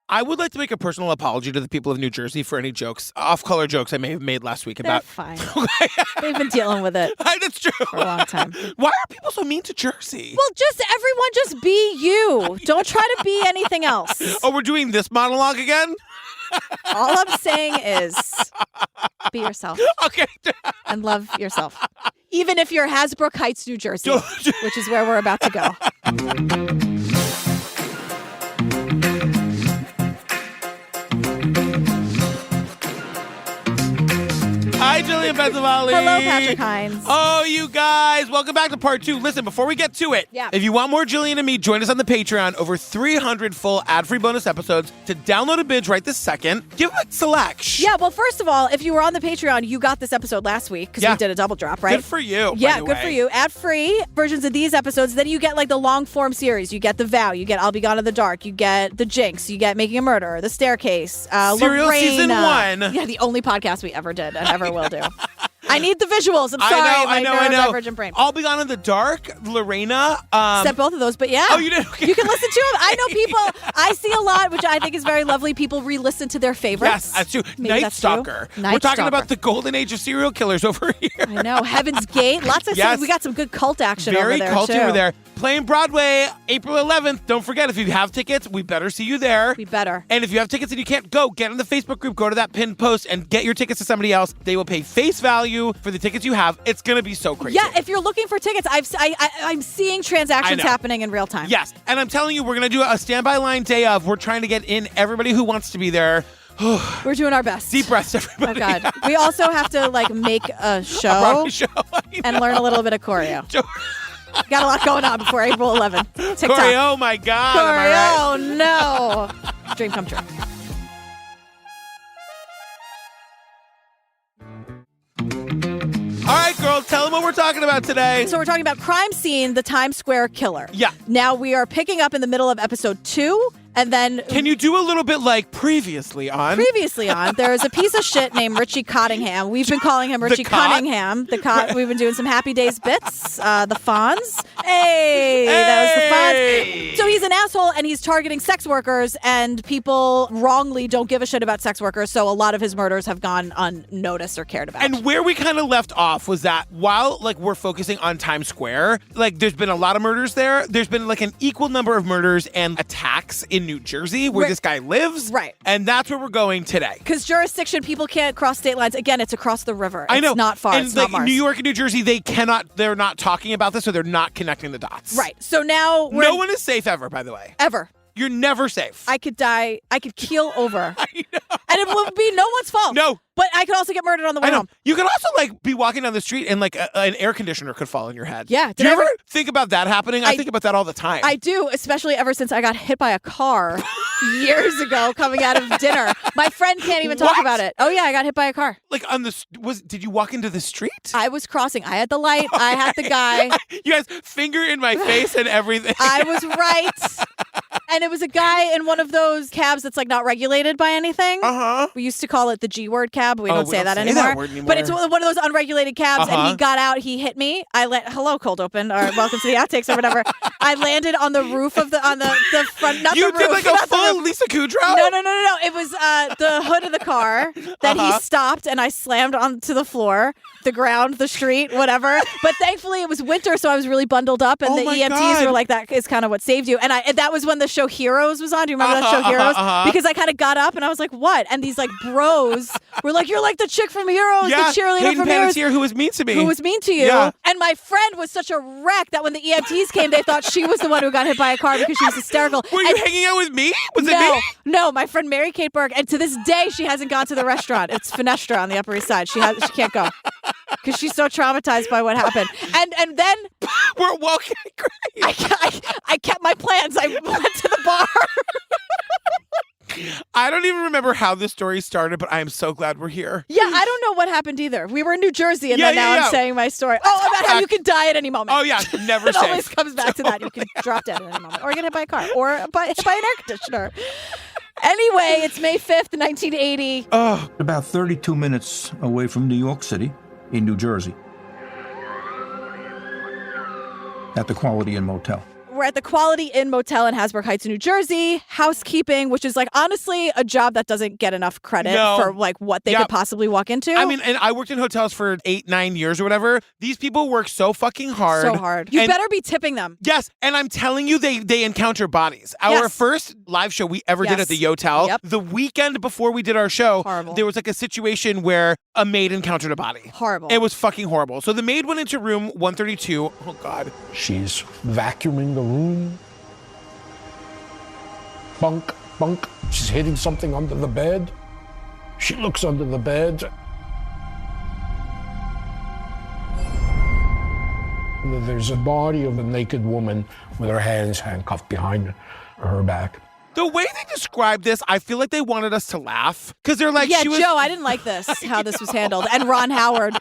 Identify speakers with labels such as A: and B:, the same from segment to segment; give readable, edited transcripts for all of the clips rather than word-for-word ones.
A: I would like to make a personal apology to the people of New Jersey for any off-color jokes I may have made last week about.
B: They're fine. They've been dealing with it.
A: That's true.
B: For a long time.
A: Why are people so mean to Jersey?
B: Well, everyone just be you. Don't try to be anything else.
A: Oh, we're doing this monologue again?
B: All I'm saying is be yourself.
A: Okay.
B: And love yourself. Even if you're Hasbrook Heights, New Jersey, which is where we're about to go.
A: Hi, Jillian Benzavali.
B: Hello, Patrick Hines.
A: Oh, you guys. Welcome back to part 2. Listen, before we get to it, if you want more Jillian and me, join us on the Patreon. Over 300 full ad-free bonus episodes to download and binge right this second. Give it a select.
B: Yeah, well, first of all, if you were on the Patreon, you got this episode last week because we did a double drop, right?
A: Good for you.
B: Yeah, good for you. Ad-free versions of these episodes. Then you get like the long-form series. You get The Vow. You get I'll Be Gone in the Dark. You get The Jinx. You get Making a Murderer. The Staircase.
A: Serial
B: Lorraine,
A: Season 1.
B: Yeah, the only podcast we ever did and ever will do. I need the visuals. I'm sorry.
A: I know.
B: Neurodivergent brain.
A: I'll Be Gone in the Dark, Lorena.
B: Said both of those, but yeah.
A: Oh, you did? Okay.
B: You can listen to them. I know people, I see a lot, which I think is very lovely. People re-listen to their favorites.
A: Yes, that's true. Night Stalker.
B: Night
A: We're talking
B: Stalker.
A: about the golden age of serial killers over here.
B: I know. Heaven's Gate. Lots of we got some good cult action over there,
A: Very culty
B: too.
A: over there. Playing Broadway, April 11th. Don't forget, if you have tickets, we better see you there.
B: We better.
A: And if you have tickets and you can't go, get in the Facebook group, go to that pinned post, and get your tickets to somebody else. They will pay face value for the tickets you have. It's going to be so crazy.
B: Yeah, if you're looking for tickets, I'm seeing transactions happening in real time.
A: Yes, and I'm telling you, we're going to do a standby line day of. We're trying to get in everybody who wants to be there.
B: We're doing our best.
A: Deep breaths, everybody.
B: Oh, God. We also have to, make a show and learn a little bit of choreo. Got a lot going on before April 11th. TikTok.
A: Corey, oh my God.
B: Corey,
A: am I right?
B: oh no. Dream come true.
A: All right, girls, tell them what we're talking about today.
B: So we're talking about Crime Scene, the Times Square Killer.
A: Yeah.
B: Now we are picking up in the middle of episode 2. And then
A: can you do a little bbit like previously on?
B: There's a piece of shit named Richie Cottingham. We've been calling him Richie Cunningham. The cot. We've been doing some Happy Days bits. The Fonz. Hey, that was the Fonz. So he's an asshole and he's targeting sex workers, and people wrongly don't give a shit about sex workers. So a lot of his murders have gone unnoticed or cared about.
A: And where we kind of left off was that while we're focusing on Times Square, there's been a lot of murders there. There's been an equal number of murders and attacks in New Jersey where this guy lives.
B: Right.
A: And that's where we're going today.
B: Because jurisdiction, people can't cross state lines. Again, it's across the river.
A: I know.
B: It's not far.
A: And
B: it's not Mars.
A: New York and New Jersey, they're not talking about this, so they're not connecting the dots.
B: Right. So now
A: no one is safe ever, by the way.
B: Ever.
A: You're never safe.
B: I could die. I could keel over.
A: I know.
B: And it will be no one's fault.
A: No.
B: But I could also get murdered on the way home.
A: You could also be walking down the street and an air conditioner could fall on your head.
B: Yeah.
A: Do you ever think about that happening? I think about that all the time.
B: I do, especially ever since I got hit by a car years ago coming out of dinner. My friend can't even talk about it. Oh yeah, I got hit by a car.
A: Did you walk into the street?
B: I was crossing. I had the light. I had the guy.
A: You guys, finger in my face and everything.
B: I was right. And it was a guy in one of those cabs that's not regulated by anything.
A: Uh-huh.
B: We used to call it the G-word cab. We don't say that
A: say
B: anymore.
A: That word anymore.
B: But it's one of those unregulated cabs, and he got out. He hit me. Hello, cold open, or welcome to the outtakes or whatever. I landed on the roof of the front, not
A: you
B: the roof.
A: You did a full Lisa Kudrow?
B: No. It was the hood of the car that he stopped, and I slammed onto the floor, the ground, the street, whatever. But thankfully, it was winter, so I was really bundled up, and the EMTs were like, that is kind of what saved you. And that was when the show Heroes was on. Do you remember that show Heroes? Because I kind of got up, and I was like, what? And these bros were like, you're like the chick from Heroes, the cheerleader from Heroes.
A: Who was mean to me.
B: Who was mean to you.
A: Yeah.
B: And my friend was such a wreck that when the EMTs came, they thought she was the one who got hit by a car because she was hysterical.
A: Were you hanging out with me? Was it me?
B: No, my friend Mary Kate Berg. And to this day, she hasn't gone to the restaurant. It's Fenestra on the Upper East Side. She can't go because she's so traumatized by what happened. And then
A: we're walking.
B: I kept my plans. I went to the bar.
A: I don't even remember how this story started, but I am so glad we're here.
B: Yeah, I don't know what happened either. We were in New Jersey, and then I'm saying my story. About how you can die at any moment.
A: Oh, yeah, never
B: It
A: safe.
B: always comes back to that. You can drop dead at any moment. Or get hit by a car. Or hit by an air conditioner. Anyway, it's May 5th, 1980.
C: About 32 minutes away from New York City, in New Jersey. At the Quality Inn Motel.
B: we're at the Quality Inn Motel in Hasbrook Heights, New Jersey. Housekeeping, which is like honestly a job that doesn't get enough credit for like what they could possibly walk into.
A: I mean, and I worked in hotels for 8-9 years or whatever. These people work so fucking hard.
B: So hard. You better be tipping them.
A: Yes, and I'm telling you, they encounter bodies. Our first live show we ever did at the Yotel, the weekend before we did our show, there was like a situation where a maid encountered a body.
B: Horrible.
A: It was fucking horrible. So the maid went into room 132. Oh, God.
D: She's vacuuming the room. Bunk, bunk. She's hitting something under the bed. She looks under the bed. There's a body of a naked woman with her hands handcuffed behind her back.
A: The way they described this, I feel like they wanted us to laugh. Because they're like,
B: Joe, I didn't like this, how this was handled. And Ron Howard,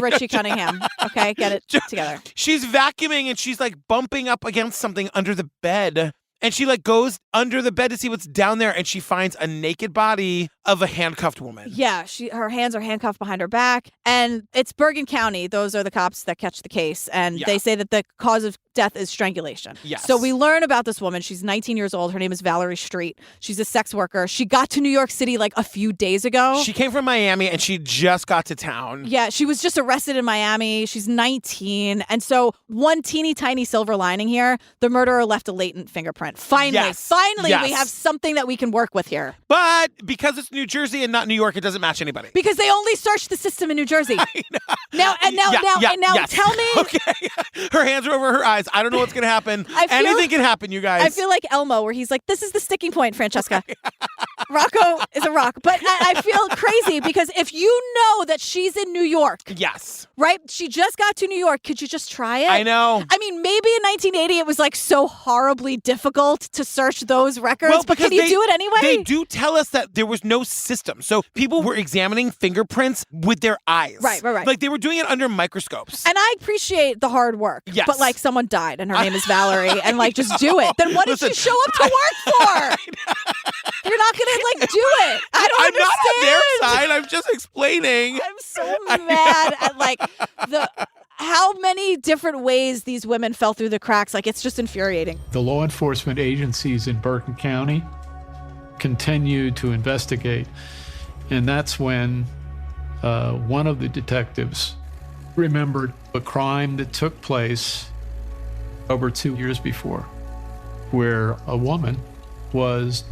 B: Richie Cunningham. Okay, get it together.
A: She's vacuuming and she's like bumping up against something under the bed. And she like goes under the bed to see what's down there, and she finds a naked body of a handcuffed woman.
B: Yeah, her hands are handcuffed behind her back, and it's Bergen County. Those are the cops that catch the case, and they say that the cause of death is strangulation.
A: Yes.
B: So we learn about this woman. She's 19 years old. Her name is Valerie Street. She's a sex worker. She got to New York City like a few days ago.
A: She came from Miami, and she just got to town.
B: Yeah, she was just arrested in Miami. She's 19. And so one teeny tiny silver lining here, the murderer left a latent fingerprint. Finally, we have something that we can work with here.
A: But because it's New Jersey and not New York, it doesn't match anybody.
B: Because they only searched the system in New Jersey. Now, tell me.
A: Okay. Her hands are over her eyes. I don't know what's going to happen. Anything can happen, you guys.
B: I feel like Elmo, where he's like, this is the sticking point, Francesca. Rocco is a rock. But I feel crazy because if you know that she's in New York.
A: Yes.
B: Right? She just got to New York. Could you just try it?
A: I know.
B: I mean, maybe in 1980 it was like so horribly difficult to search those records, but can you do it anyway?
A: They do tell us that there was no system. So people were examining fingerprints with their eyes.
B: Right.
A: Like they were doing it under microscopes.
B: And I appreciate the hard work.
A: Yes.
B: But like someone died and her name is Valerie and like just do it. Then what did you show up to work for? You're not going to like do it. I don't understand.
A: I'm not on their side. I'm just explaining.
B: I'm so mad at like how many different ways these women fell through the cracks. Like, it's just infuriating.
E: The law enforcement agencies in Bergen County continued to investigate. And that's when one of the detectives remembered a crime that took place over 2 years before, where a woman was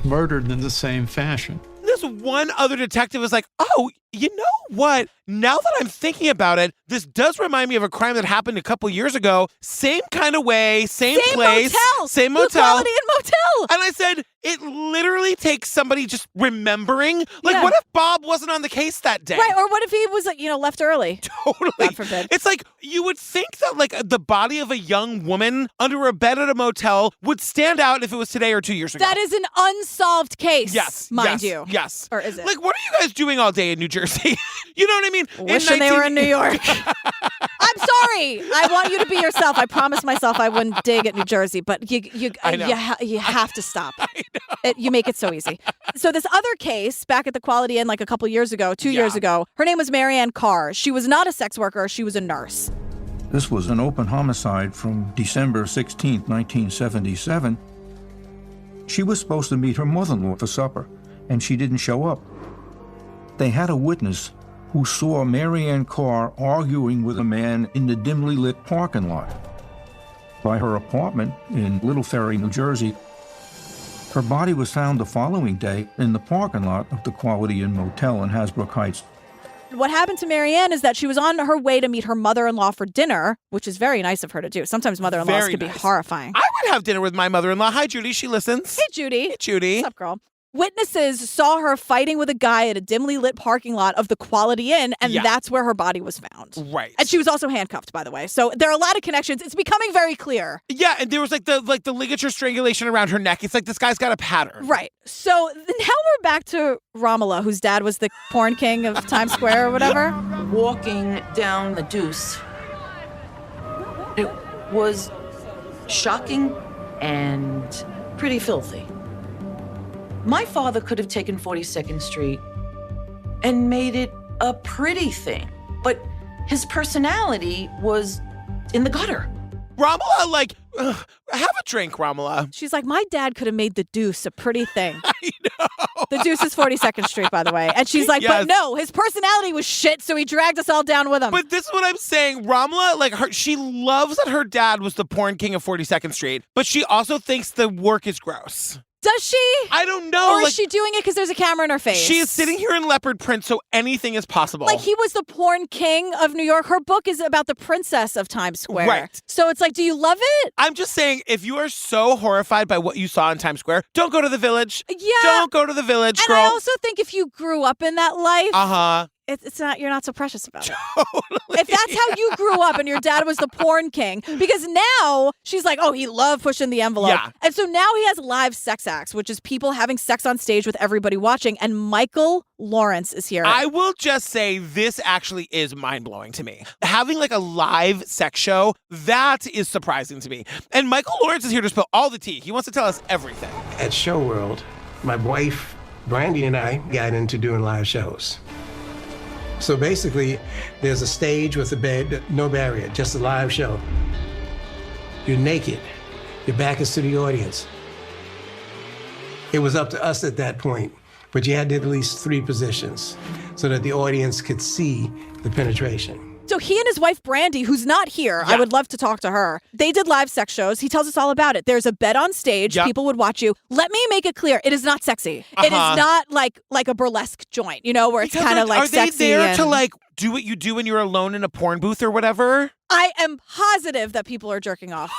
E: murdered in the same fashion.
A: This one other detective was like, oh, you know what? Now that I'm thinking about it, this does remind me of a crime that happened a couple years ago. Same kind of way, same place. Same motel.
B: Quality Inn Motel.
A: And I said, it literally takes somebody just remembering. Like, what if Bob wasn't on the case that day?
B: Right, or what if he was, left early?
A: Totally.
B: God forbid.
A: It's like, you would think that, like, the body of a young woman under a bed at a motel would stand out if it was today or 2 years ago.
B: That is an unsolved case.
A: Yes.
B: Mind you.
A: Yes.
B: Or is it?
A: Like, what are you guys doing all day in New Jersey? You know what I mean?
B: Wishing they were in New York. I'm sorry. I want you to be yourself. I promised myself I wouldn't dig at New Jersey, but you have to stop. You make it so easy. So this other case back at the Quality Inn like a couple years ago, 2 years ago, her name was Marianne Carr. She was not a sex worker. She was a nurse.
C: This was an open homicide from December 16, 1977. She was supposed to meet her mother-in-law for supper, and she didn't show up. They had a witness who saw Marianne Carr arguing with a man in the dimly lit parking lot by her apartment in Little Ferry, New Jersey. Her body was found the following day in the parking lot of the Quality Inn Motel in Hasbrook Heights.
B: What happened to Marianne is that she was on her way to meet her mother-in-law for dinner, which is very nice of her to do. Sometimes mother-in-laws can be horrifying.
A: I would have dinner with my mother-in-law. Hi, Judy. She listens.
B: Hey, Judy.
A: Hey, Judy.
B: What's up, girl? Witnesses saw her fighting with a guy at a dimly lit parking lot of the Quality Inn, and that's where her body was found.
A: Right.
B: And she was also handcuffed, by the way. So there are a lot of connections. It's becoming very clear.
A: Yeah, and there was like the ligature strangulation around her neck. It's like this guy's got a pattern.
B: Right. So now we're back to Romola, whose dad was the porn king of Times Square or whatever.
F: Walking down the Deuce, it was shocking and pretty filthy. My father could have taken 42nd Street and made it a pretty thing, but his personality was in the gutter.
A: Romola, Have a drink, Romola.
B: She's like, my dad could have made the Deuce a pretty thing.
A: I know.
B: The Deuce is 42nd Street, by the way. And she's like,
A: Yes.
B: but no, his personality was shit, so he dragged us all down with him.
A: But this is what I'm saying. Romola, like, she loves that her dad was the porn king of 42nd Street, but she also thinks the work is gross.
B: Does she?
A: I don't know.
B: Or
A: like,
B: is she doing it because there's a camera in her face?
A: she is sitting here in leopard print, so anything is possible.
B: Like, he was the porn king of New York. Her book is about the princess of Times Square.
A: Right.
B: So it's like, do you love it?
A: I'm just saying, if you are so horrified by what you saw in Times Square, don't go to the Village.
B: Yeah.
A: Don't go to the Village,
B: And
A: girl.
B: I also think if you grew up in that life,
A: Uh-huh.
B: it's not, you're not so precious about it.
A: Totally.
B: If that's how you grew up and your dad was the porn king, because now she's like, oh, he loved pushing the envelope.
A: Yeah.
B: And so now he has live sex acts, which is people having sex on stage with everybody watching. And Michael Lawrence is here.
A: I will just say this actually is mind-blowing to me. Having like a live sex show, that is surprising to me. And Michael Lawrence is here to spill all the tea. He wants to tell us everything.
G: At Show World, my wife, Brandy, and I got into doing live shows. So basically, there's a stage with a bed, no barrier, just a live show. You're naked. Your back is to the audience. It was up to us at that point, but you had to have at least 3 positions so that the audience could see the penetration.
B: So he and his wife, Brandy, who's not here, I would love to talk to her. They did live sex shows. He tells us all about it. There's a bed on stage.
A: Yep.
B: People would watch you. Let me make it clear. It is not sexy. It is not like a burlesque joint, you know, where it's kind of like sexy.
A: Are they there to
B: and-
A: like do what you do when you're alone in a porn booth or whatever?
B: I am positive that people are jerking off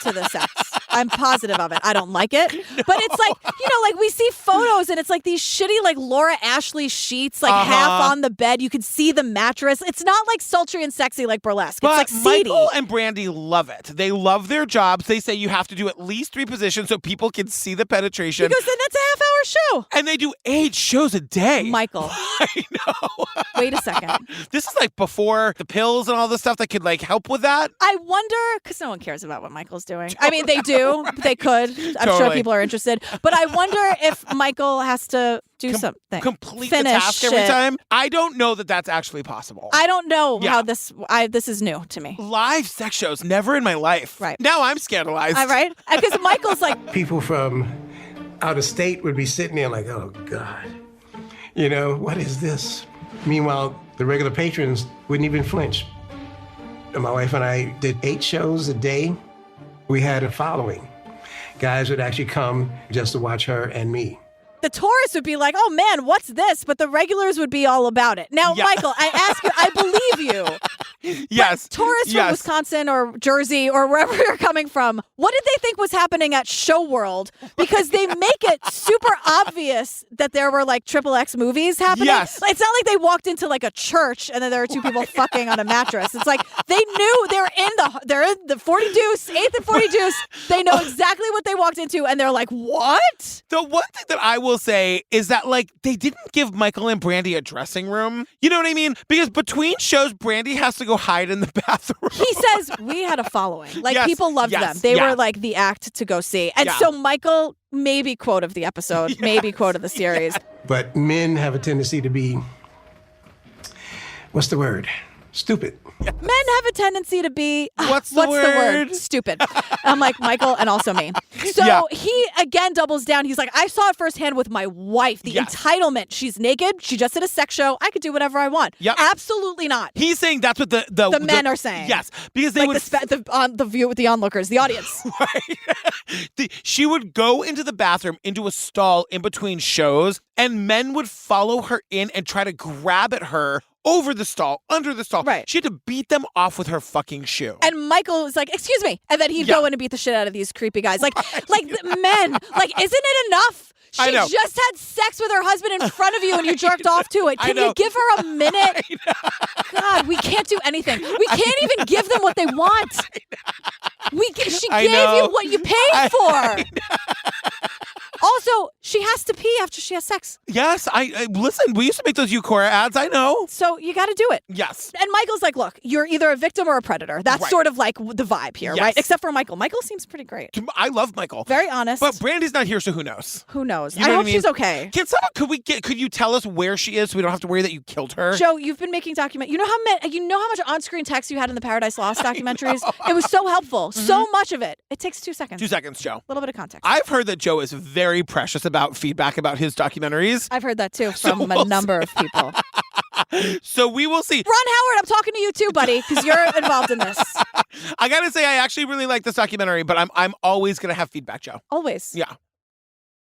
B: to the sex. I'm positive of it. I don't like it. But it's like, you know, like we see photos and it's like these shitty like Laura Ashley sheets, like half on the bed. You can see the mattress. It's not like sultry and sexy like burlesque.
A: But
B: it's like seedy.
A: Michael and Brandy love it. They love their jobs. They say you have to do at least 3 positions so people can see the penetration.
B: Because then that's a half-hour show.
A: And they do 8 shows a day.
B: Michael.
A: I know.
B: Wait a second.
A: This is like before the pills and all the stuff that could like help with that.
B: I wonder, because no one cares about what Michael's doing. I mean, they do. They could. I'm sure
A: Totally.
B: people are interested. But I wonder if Michael has to do something.
A: Complete
B: Finish
A: the task every
B: it.
A: time. I don't know that that's actually possible.
B: I don't know
A: Yeah.
B: how this is new to me.
A: Live sex shows, never in my life.
B: Right.
A: Now I'm scandalized.
B: All right? Because Michael's like,
G: People from out of state would be sitting there like, oh, God, you know, what is this? Meanwhile, the regular patrons wouldn't even flinch. And my wife and I did 8 shows a day. We had a following. Guys would actually come just to watch her and me.
B: the tourists would be like, oh man, what's this? But the regulars would be all about it. Now,
A: Yeah.
B: Michael, I ask you, I believe you.
A: Yes.
B: Tourists from Wisconsin or Jersey or wherever you're coming from, what did they think was happening at Show World? Because they make it super obvious that there were like XXX movies happening.
A: Yes.
B: It's not like they walked into like a church and then there were two people fucking on a mattress. It's like they knew they're in the 40 Deuce, 8th and 40 Deuce. They know exactly what they walked into and they're like, what?
A: The one thing that I will say is that, like, they didn't give Michael and Brandy a dressing room. You know what I mean? Because between shows, Brandy has to go hide in the bathroom.
B: He says we had a following. Like,
A: Yes,
B: people loved
A: yes,
B: them. They
A: yeah.
B: were like the act to go see. And
A: Yeah.
B: so Michael, maybe quote of the episode, maybe quote of the series.
G: But men have a tendency to be, what's the word? Stupid.
B: Men have a tendency to be,
A: What's the word?
B: Stupid. I'm like, Michael and also me. So
A: Yeah.
B: he again doubles down. He's like, I saw it firsthand with my wife. The
A: Yes.
B: entitlement. She's naked. She just did a sex show. I could do whatever I want.
A: Yep.
B: Absolutely not.
A: He's saying that's what the
B: men are saying.
A: Yes, because they
B: Like
A: would
B: the view with the onlookers, the audience.
A: she would go into the bathroom, into a stall in between shows, and men would follow her in and try to grab at her over the stall, under the stall.
B: Right.
A: She had to beat them off with her fucking shoe.
B: And Michael was like, excuse me. And then he'd
A: Yeah.
B: go in and beat the shit out of these creepy guys. Like the men, like, isn't it enough?
A: I
B: She
A: know.
B: just had sex with her husband in front of you and you jerked off to it.
A: I
B: Can
A: know.
B: you give her a minute? God, we can't do anything. We can't even give them what they want. She
A: I
B: gave
A: know.
B: you what you paid for. Also, she has to pee after she has sex.
A: Yes, I listen, we used to make those Eucora ads, I know.
B: So you got to do it.
A: Yes.
B: And Michael's like, look, you're either a victim or a predator. That's sort of like the vibe here, right? Except for Michael. Michael seems pretty great.
A: I love Michael.
B: Very honest.
A: But Brandy's not here, so who knows?
B: Who knows?
A: You know
B: I hope
A: mean?
B: she's okay.
A: Can someone, could you tell us where she is so we don't have to worry that you killed her?
B: Joe, you've been making you know how much on-screen text you had in the Paradise Lost documentaries? It was so helpful. So much of it. It takes 2 seconds.
A: 2 seconds, Joe.
B: A little bit of context.
A: I've heard that Joe is very precious about feedback about his documentaries.
B: I've heard that too from a number of people.
A: So we will see.
B: Ron Howard, I'm talking to you too, buddy, because you're involved in this.
A: I gotta say, I actually really like this documentary, but I'm always gonna have feedback, Joe.
B: Always.
A: Yeah.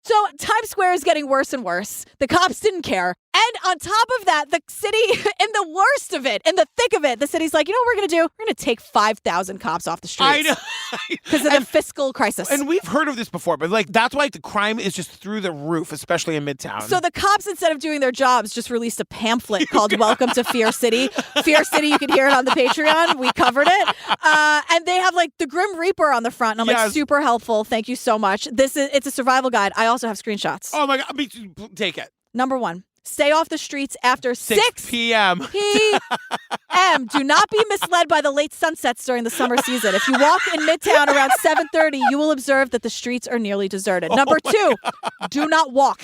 B: So Times Square is getting worse and worse. The cops didn't care. And on top of that, the city, in the worst of it, in the thick of it, the city's like, you know what we're going to do? We're going to take 5,000 cops off the streets.
A: I know.
B: Because of the fiscal crisis.
A: And we've heard of this before, but that's why the crime is just through the roof, especially in Midtown.
B: So the cops, instead of doing their jobs, just released a pamphlet called Welcome to Fear City. Fear City, you can hear it on the Patreon. We covered it. And they have the Grim Reaper on the front. And I'm like, super helpful. Thank you so much. It's a survival guide. I also have screenshots.
A: Oh my God. Take it.
B: Number 1. Stay off the streets after 6
A: p.m.
B: p.m. Do not be misled by the late sunsets during the summer season. If you walk in Midtown around 7:30, you will observe that the streets are nearly deserted. Number 2, do not walk.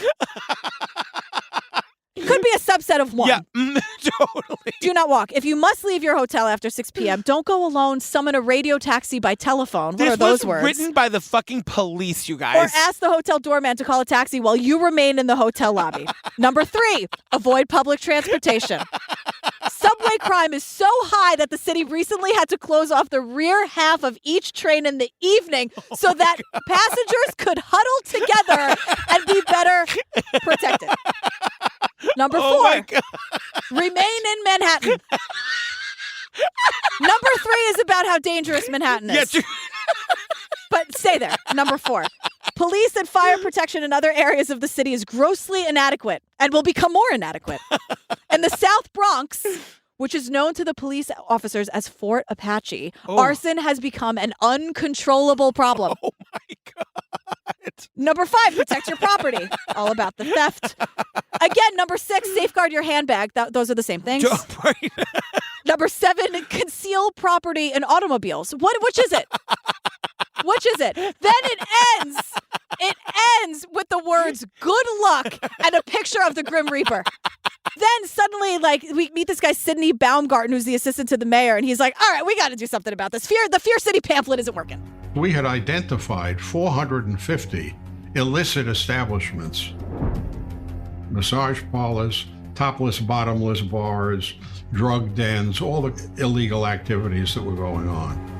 B: It could be a subset of 1.
A: Yeah, totally.
B: Do not walk. If you must leave your hotel after 6 p.m., don't go alone. Summon a radio taxi by telephone. What are those words?
A: This was written by the fucking police, you guys.
B: Or ask the hotel doorman to call a taxi while you remain in the hotel lobby. Number 3, avoid public transportation. Subway crime is so high that the city recently had to close off the rear half of each train in the evening so that passengers could huddle together and be better protected. Number 4, remain in Manhattan. Number 3 is about how dangerous Manhattan is.
A: Yeah,
B: but stay there. Number 4, police and fire protection in other areas of the city is grossly inadequate and will become more inadequate. In the South Bronx, which is known to the police officers as Fort Apache, arson has become an uncontrollable problem.
A: Oh my God.
B: Number 5, protect your property. All about the theft. Again, number 6, safeguard your handbag. Those are the same things. Number 7, conceal property in automobiles. Which is it? Which is it? Then it ends with the words "good luck" and a picture of the Grim Reaper. Then suddenly, we meet this guy, Sidney Baumgarten, who's the assistant to the mayor, and he's like, all right, we got to do something about this. The Fear City pamphlet isn't working.
D: We had identified 450 illicit establishments, massage parlors, topless, bottomless bars, drug dens, all the illegal activities that were going on.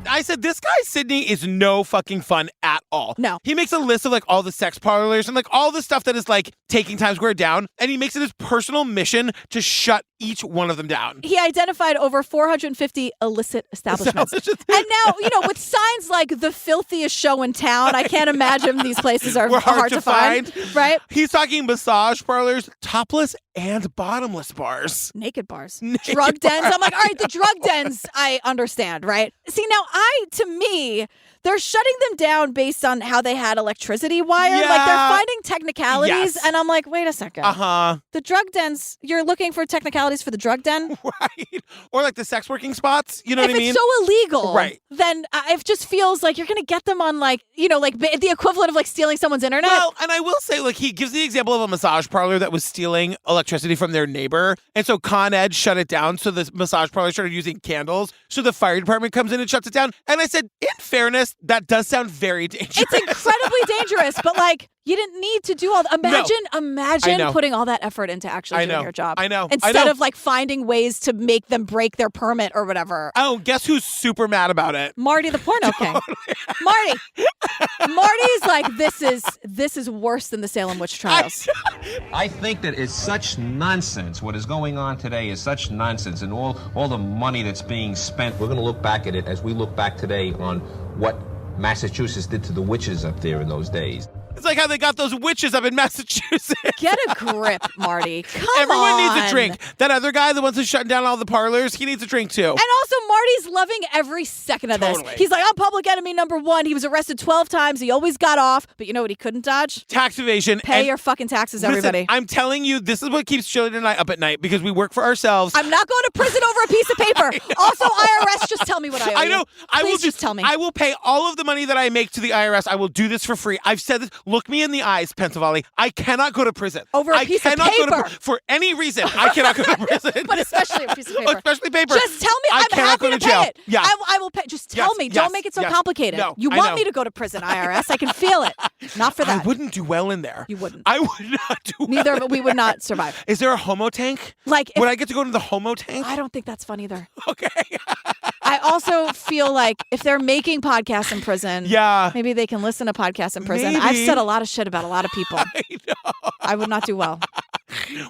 A: I said, this guy, Sidney, is no fucking fun at all.
B: No.
A: He makes a list of all the sex parlors and all the stuff that is taking Times Square down. And he makes it his personal mission to shut each one of them down.
B: He identified over 450 illicit establishments. And now, with signs like the filthiest show in town, I can't imagine these places are hard to find. Right?
A: He's talking massage parlors, topless and bottomless bars.
B: Naked bars. Drug dens. I'm like, all right, the drug dens, I understand, right? See, now to me, they're shutting them down based on how they had electricity wired.
A: Yeah.
B: They're finding technicalities.
A: Yes.
B: And I'm like, wait a second. The drug dens, you're looking for technicalities for the drug den?
A: Right. Or the sex working spots. You know what I mean?
B: If it's so illegal,
A: right,
B: then it just feels like you're going to get them on the equivalent of stealing someone's internet.
A: Well, and I will say, he gives the example of a massage parlor that was stealing electricity from their neighbor. And so Con Ed shut it down. So the massage parlor started using candles. So the fire department comes in and shuts it down. And I said, in fairness, that does sound very dangerous.
B: It's incredibly dangerous, but you didn't need to do all that. Imagine putting all that effort into actually doing your job.
A: I know.
B: Instead of finding ways to make them break their permit or whatever.
A: Oh, guess who's super mad about it?
B: Marty the porno king. Marty's like, this is worse than the Salem witch trials.
H: I think that it's such nonsense. What is going on today is such nonsense, and all the money that's being spent. We're going to look back at it as we look back today on what Massachusetts did to the witches up there in those days.
A: It's like how they got those witches up in Massachusetts.
B: Get a grip, Marty. Come
A: Everyone
B: on.
A: needs a drink. That other guy, the one who's shutting down all the parlors, he needs a drink too.
B: And also, Marty's loving every second of
A: Totally.
B: this. He's like, I'm public enemy number 1. He was arrested 12 times. He always got off. But you know what he couldn't dodge?
A: Tax evasion.
B: Pay
A: And
B: your fucking taxes,
A: listen,
B: everybody.
A: I'm telling you, this is what keeps Shirley and I up at night because we work for ourselves.
B: I'm not going to prison over a piece of paper. Also, IRS, just tell me what I owe
A: I
B: you.
A: know. I will
B: just tell me.
A: I will pay all of the money that I make to the IRS. I will do this for free. I've said this. Look me in the eyes, Pensavalli. I cannot go to prison.
B: Over a piece of paper.
A: For any reason, I cannot go to prison.
B: But especially a piece of paper.
A: Especially paper.
B: Just tell me. I'm
A: cannot
B: happy
A: go to
B: pay
A: jail.
B: it.
A: Yeah.
B: I will pay. Just tell me. Don't make it so complicated.
A: No,
B: you
A: I
B: want
A: know.
B: me to go to prison, IRS. I can feel it. Not for that.
A: I wouldn't do well in there.
B: You wouldn't.
A: I would not do well.
B: Neither of us, we would not survive.
A: Is there a homo tank?
B: Like,
A: would I get to go to the homo tank?
B: I don't think that's fun either.
A: Okay.
B: I also feel like if they're making podcasts in prison,
A: Yeah.
B: maybe they can listen to podcasts in prison.
A: Maybe.
B: I've said a lot of shit about a lot of people.
A: I know.
B: I would not do well.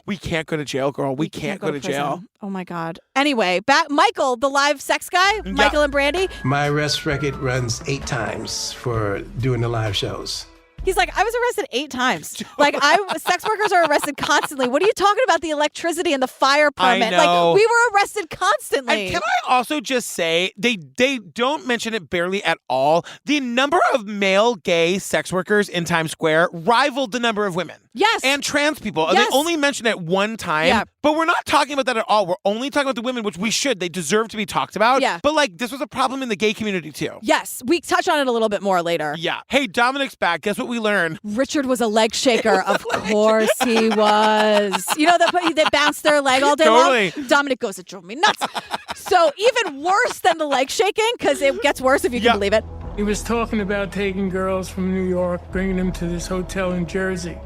A: We can't go to jail, girl. We can't go to jail.
B: prison. Oh my God. Anyway, back Michael, the live sex guy, Michael and Brandy.
G: My arrest record runs 8 times for doing the live shows.
B: He's like, I was arrested 8 times. Like, sex workers are arrested constantly. What are you talking about? The electricity and the fire permit.
A: I know.
B: Like, we were arrested constantly.
A: And can I also just say, they don't mention it barely at all. The number of male gay sex workers in Times Square rivaled the number of women.
B: Yes.
A: And trans people.
B: Yes.
A: They only mention it one time.
B: Yeah.
A: But we're not talking about that at all. We're only talking about the women, which we should. They deserve to be talked about.
B: Yeah.
A: But like, this was a problem in the gay community too.
B: Yes. We touch on it a little bit more later.
A: Yeah. Hey, Dominic's back. Guess what we learned?
B: Richard was a leg shaker. Of course he was. You know, they bounced their leg all day
A: Totally.
B: long. Dominic goes, it drove me nuts. So even worse than the leg shaking, because it gets worse if you can believe it.
I: He was talking about taking girls from New York, bringing them to this hotel in Jersey,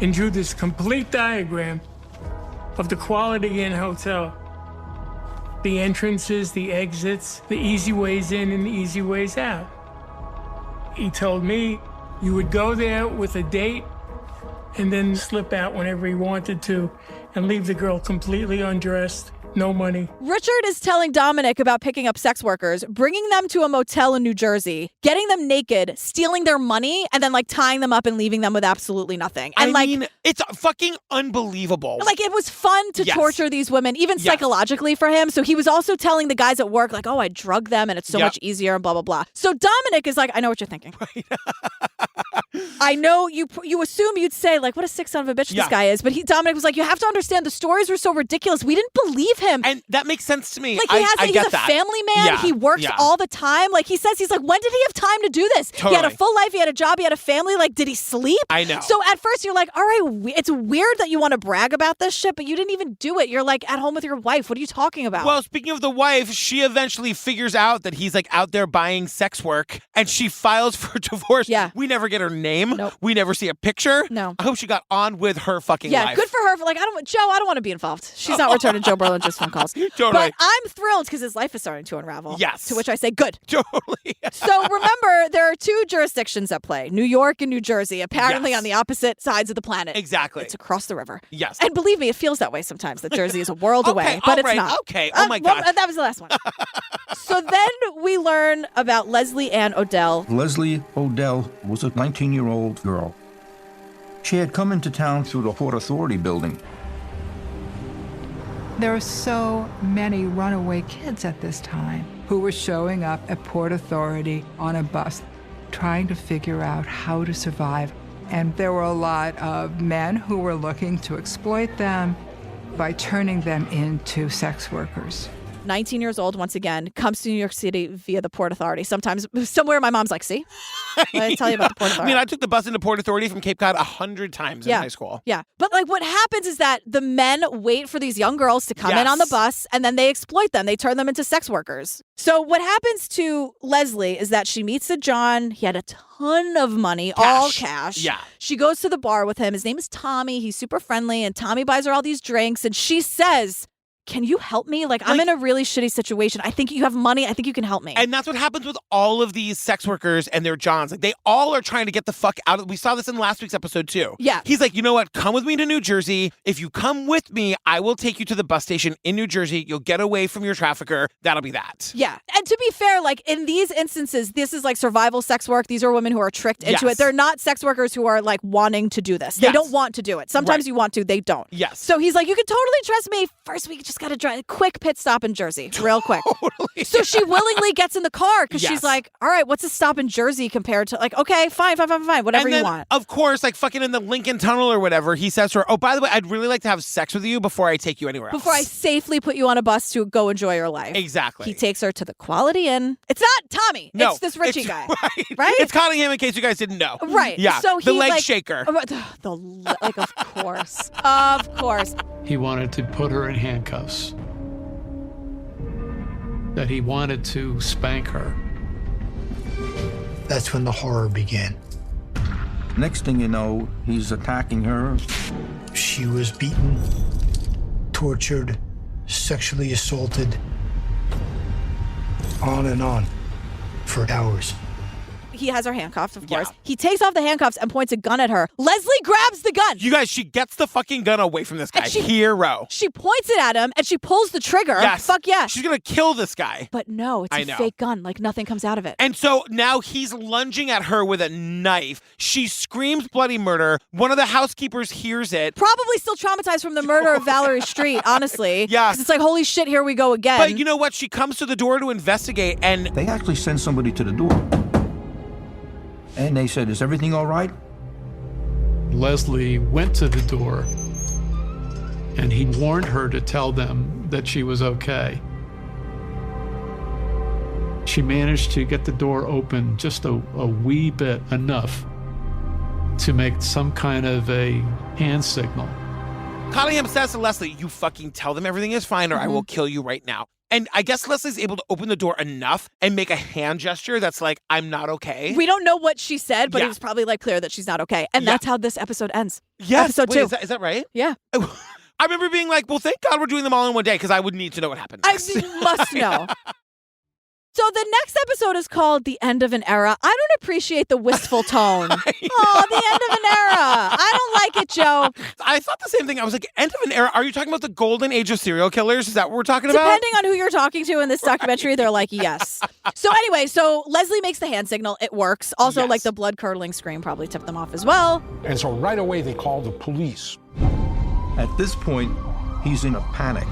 I: and drew this complete diagram of the Quality Inn hotel. The entrances, the exits, the easy ways in and the easy ways out. He told me you would go there with a date and then slip out whenever you wanted to and leave the girl completely undressed, no money.
B: Richard is telling Dominic about picking up sex workers, bringing them to a motel in New Jersey, getting them naked, stealing their money, and then like tying them up and leaving them with absolutely nothing. And
A: I mean, it's fucking unbelievable.
B: Like, it was fun to torture these women, even psychologically for him. So he was also telling the guys at work, like, oh, I drug them and it's so much easier and blah, blah, blah. So Dominic is like, I know what you're thinking. I know you assume you'd say, like, what a sick son of a bitch this guy is. But Dominic was like, you have to understand the stories were so ridiculous. We didn't believe him.
A: And that makes sense to me.
B: Like,
A: I
B: he's
A: get
B: a
A: that.
B: family man.
A: Yeah.
B: He works all the time. Like, he says, he's like, when did he have time to do this?
A: Totally.
B: He had a full life. He had a job. He had a family. Like, did he sleep?
A: I know.
B: So at first you're like, all right, it's weird that you want to brag about this shit, but you didn't even do it. You're like at home with your wife. What are you talking about?
A: Well, speaking of the wife, she eventually figures out that he's like out there buying sex work and she files for divorce.
B: Yeah.
A: We never get her name.
B: Nope.
A: We never see a picture.
B: No.
A: I hope she got on with her fucking life.
B: Yeah, good for her. Like, Joe, I don't want to be involved. She's not returning Joe Berlinger's phone calls.
A: Totally.
B: But I'm thrilled because his life is starting to unravel.
A: Yes.
B: To which I say, good.
A: Totally.
B: So remember, there are 2 jurisdictions at play, New York and New Jersey, apparently
A: Yes.
B: on the opposite sides of the planet.
A: Exactly.
B: It's across the river.
A: Yes.
B: And believe me, it feels that way sometimes, that Jersey is a world away, but
A: all
B: it's
A: right,
B: not.
A: okay. Oh my
B: well,
A: God.
B: that was the last one. So then we learn about Leslie Ann Odell.
C: Leslie Odell was a 19-year-old girl. She had come into town through the Port Authority building.
J: There are so many runaway kids at this time who were showing up at Port Authority on a bus, trying to figure out how to survive. And there were a lot of men who were looking to exploit them by turning them into sex workers.
B: 19 years old, once again, comes to New York City via the Port Authority. Sometimes, somewhere my mom's like, see? I tell you about the Port Authority.
A: I mean, I took the bus into Port Authority from Cape Cod 100 times in high school.
B: Yeah. But like what happens is that the men wait for these young girls to come in on the
A: Yes.
B: bus and then they exploit them. They turn them into sex workers. So what happens to Leslie is that she meets a John. He had a ton of money, all cash.
A: Yeah.
B: She goes to the bar with him. His name is Tommy. He's super friendly and Tommy buys her all these drinks and she says, can you help me? Like, I'm in a really shitty situation. I think you have money. I think you can help me.
A: And that's what happens with all of these sex workers and their Johns. Like, they all are trying to get the fuck out of. We saw this in last week's episode too.
B: Yeah.
A: He's like, you know what? Come with me to New Jersey. If you come with me, I will take you to the bus station in New Jersey. You'll get away from your trafficker. That'll be that.
B: Yeah. And to be fair, like in these instances, this is like survival sex work. These are women who are tricked into it. They're not sex workers who are like wanting to do this. They don't want to do it. Sometimes you want to, they don't.
A: Yes.
B: So he's like, you can totally trust me. First, we just got to drive a quick pit stop in Jersey, real quick.
A: Totally.
B: So she willingly gets in the car because she's like, all right, what's a stop in Jersey compared to like, okay, fine, whatever you want.
A: Of course, like fucking in the Lincoln Tunnel or whatever, he says to her, oh, by the way, I'd really like to have sex with you before I take you anywhere else.
B: Before I safely put you on a bus to go enjoy your life.
A: Exactly.
B: He takes her to the Quality Inn. It's not Tommy.
A: No,
B: it's this Richie guy.
A: Right? It's Cottingham, in case you guys didn't know.
B: Right.
A: Yeah.
B: So
A: the
B: he,
A: leg
B: like,
A: shaker.
B: Like, of course. Of course.
E: He wanted to put her in handcuffs. That he wanted to spank her.
K: That's when the horror began.
C: Next thing you know, he's attacking her.
K: She was beaten, tortured, sexually assaulted, on and on for hours.
B: He has her handcuffed, of course. He takes off the handcuffs and points a gun at her. Leslie grabs the gun.
A: You guys, she gets the fucking gun away from this guy. Hero.
B: She points it at him and she pulls the trigger.
A: Yes.
B: Fuck yeah.
A: She's going to kill this guy.
B: But no, it's a fake gun. Like nothing comes out of it.
A: And so now he's lunging at her with a knife. She screams bloody murder. One of the housekeepers hears it.
B: Probably still traumatized from the murder of Valerie Street, honestly.
A: Yeah.
B: Because it's like, holy shit, here we go again.
A: But you know what? She comes to the door to investigate and...
C: They actually send somebody to the door. And they said, is everything all right?
E: Leslie went to the door and he warned her to tell them that she was okay. She managed to get the door open just a wee bit, enough to make some kind of a hand signal.
A: Cottingham says to Leslie, you fucking tell them everything is fine or I will kill you right now. And I guess Leslie's able to open the door enough and make a hand gesture that's like, I'm not okay.
B: We don't know what she said, but it was probably like clear that she's not okay. And that's how this episode ends.
A: Yes.
B: Episode 2.
A: Is that right?
B: Yeah.
A: I remember being like, well, thank God we're doing them all in one day because I would need to know what happened next.
B: I must know. So the next episode is called The End of an Era. I don't appreciate the wistful tone. Oh, the end of an era. I don't like it, Joe.
A: I thought the same thing. I was like, end of an era? Are you talking about the golden age of serial killers? Is that what we're talking about?
B: Depending on who you're talking to in this documentary, they're like, yes. So anyway, Leslie makes the hand signal. It works. Also, like the blood-curdling scream probably tipped them off as well.
L: And so right away, they called the police.
C: At this point, he's in a panic.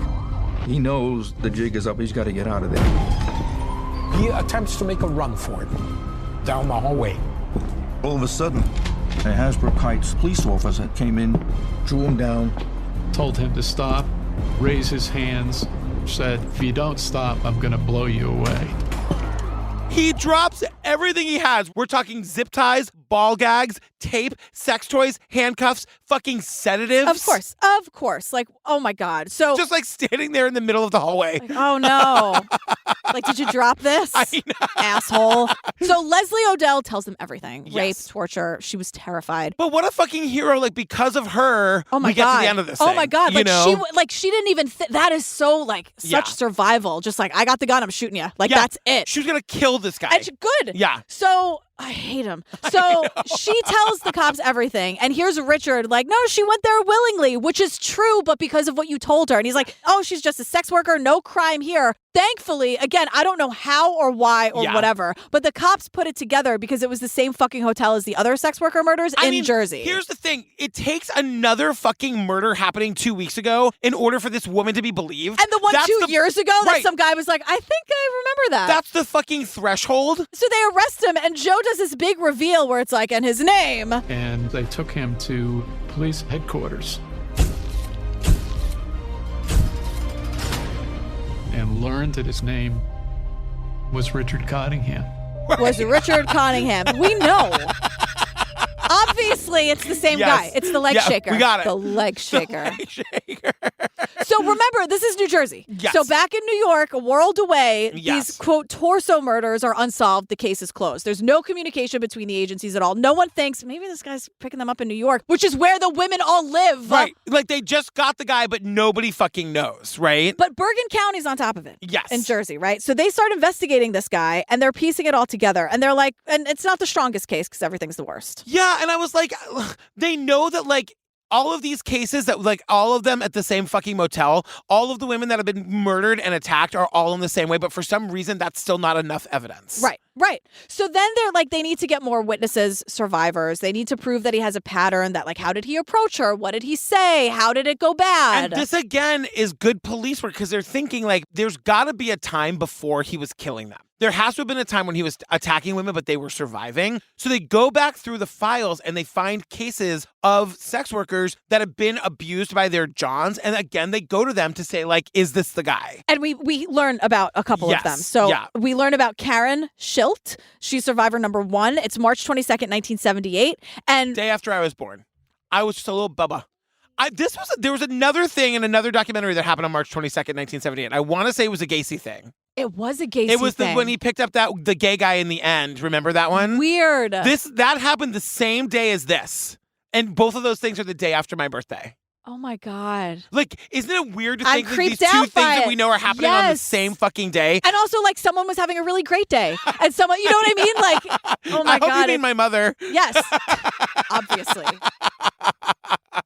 C: He knows the jig is up. He's got to get out of there.
L: He attempts to make a run for it down the hallway.
C: All of a sudden, a Hasbrouck Heights police officer came in, drew him down.
E: Told him to stop, raise his hands, said, if you don't stop, I'm going to blow you away.
A: He drops everything he has. We're talking zip ties, ball gags, tape, sex toys, handcuffs, fucking sedatives.
B: Of course. Like, oh my God. So
A: just like standing there in the middle of the hallway.
B: Like, oh no. Like, did you drop this?
A: I know.
B: Asshole. So Leslie Odell tells them everything.
A: Yes.
B: Rape, torture. She was terrified.
A: But what a fucking hero. Like, because of her,
B: oh my
A: we
B: God.
A: get to the end of this
B: Oh
A: thing,
B: my God.
A: You know?
B: She didn't even, that is so like such survival. Just like, I got the gun, I'm shooting you. Like, that's it.
A: She was going to kill this guy.
B: And good.
A: Yeah.
B: So I hate him. So she tells the cops everything. And here's Richard like, no, she went there willingly, which is true, but because of what you told her. And he's like, oh, she's just a sex worker. No crime here. Thankfully, again, I don't know how or why or whatever, but the cops put it together because it was the same fucking hotel as the other sex worker murders in Jersey.
A: Here's the thing. It takes another fucking murder happening 2 weeks ago in order for this woman to be believed.
B: And the one 2 years ago that some guy was like, I think I remember that.
A: That's the fucking threshold.
B: So they arrest him and Joe does this big reveal where it's like, and his name.
E: And they took him to police headquarters. And learned that his name was Richard Cottingham.
B: Was Richard Cottingham. We know. Obviously, it's the same guy. It's the leg shaker.
A: We got it.
B: The leg shaker.
A: The leg shaker.
B: So So remember, this is New Jersey.
A: Yes.
B: So back in New York, a world away,
A: Yes.
B: these, quote, torso murders are unsolved. The case is closed. There's no communication between the agencies at all. No one thinks, maybe this guy's picking them up in New York, which is where the women all live.
A: Right. Like, they just got the guy, but nobody fucking knows, right?
B: But Bergen County's on top of it.
A: Yes.
B: In Jersey, right? So they start investigating this guy, and they're piecing it all together. And they're like, and it's not the strongest case because everything's the worst.
A: Yeah, and I was like, they know that, like, all of these cases that, like, all of them at the same fucking motel, all of the women that have been murdered and attacked are all in the same way, but for some reason, that's still not enough evidence.
B: Right. So then they're like, they need to get more witnesses, survivors. They need to prove that he has a pattern, that, like, how did he approach her? What did he say? How did it go bad?
A: And this, again, is good police work because they're thinking, like, there's got to be a time before he was killing them. There has to have been a time when he was attacking women, but they were surviving. So they go back through the files and they find cases of sex workers that have been abused by their Johns. And again, they go to them to say, like, is this the guy?
B: And we learn about a couple of them. So we learn about Karen Schilt. She's survivor number 1. It's March 22nd, 1978. And
A: day after I was born. I was just a little bubba. There was another thing in another documentary that happened on March 22nd, 1978. I want to say it was a Gacy thing.
B: It was a Gacy thing.
A: It was when he picked up the gay guy in the end. Remember that one?
B: Weird.
A: That happened the same day as this. And both of those things are the day after my birthday.
B: Oh my God.
A: Like, isn't it weird to think that
B: creeped
A: these two
B: out
A: things
B: by
A: that
B: it.
A: we know are happening on the same fucking day?
B: And also, like, someone was having a really great day. And someone, you know what I mean? Like, oh my
A: I
B: God.
A: hope you mean my mother.
B: Yes. Obviously.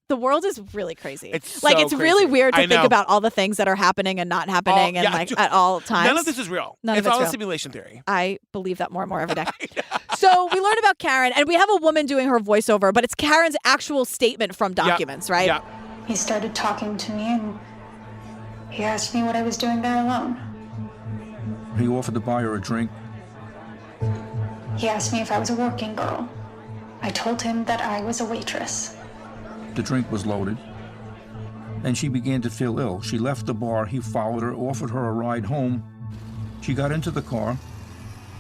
B: The world is really crazy.
A: It's
B: really
A: crazy.
B: weird to
A: I
B: think
A: know.
B: about all the things that are happening and not happening at all times.
A: None of this is real.
B: None of
A: it's
B: it's
A: all
B: real.
A: a simulation theory.
B: I believe that more and more every day. So we learn about Karen, and we have a woman doing her voiceover, but it's Karen's actual statement from documents, right?
A: Yeah.
M: He started talking to me, and he asked me what I was doing there alone.
C: He offered to buy her a drink.
M: He asked me if I was a working girl. I told him that I was a waitress.
C: The drink was loaded, and she began to feel ill. She left the bar. He followed her, offered her a ride home. She got into the car,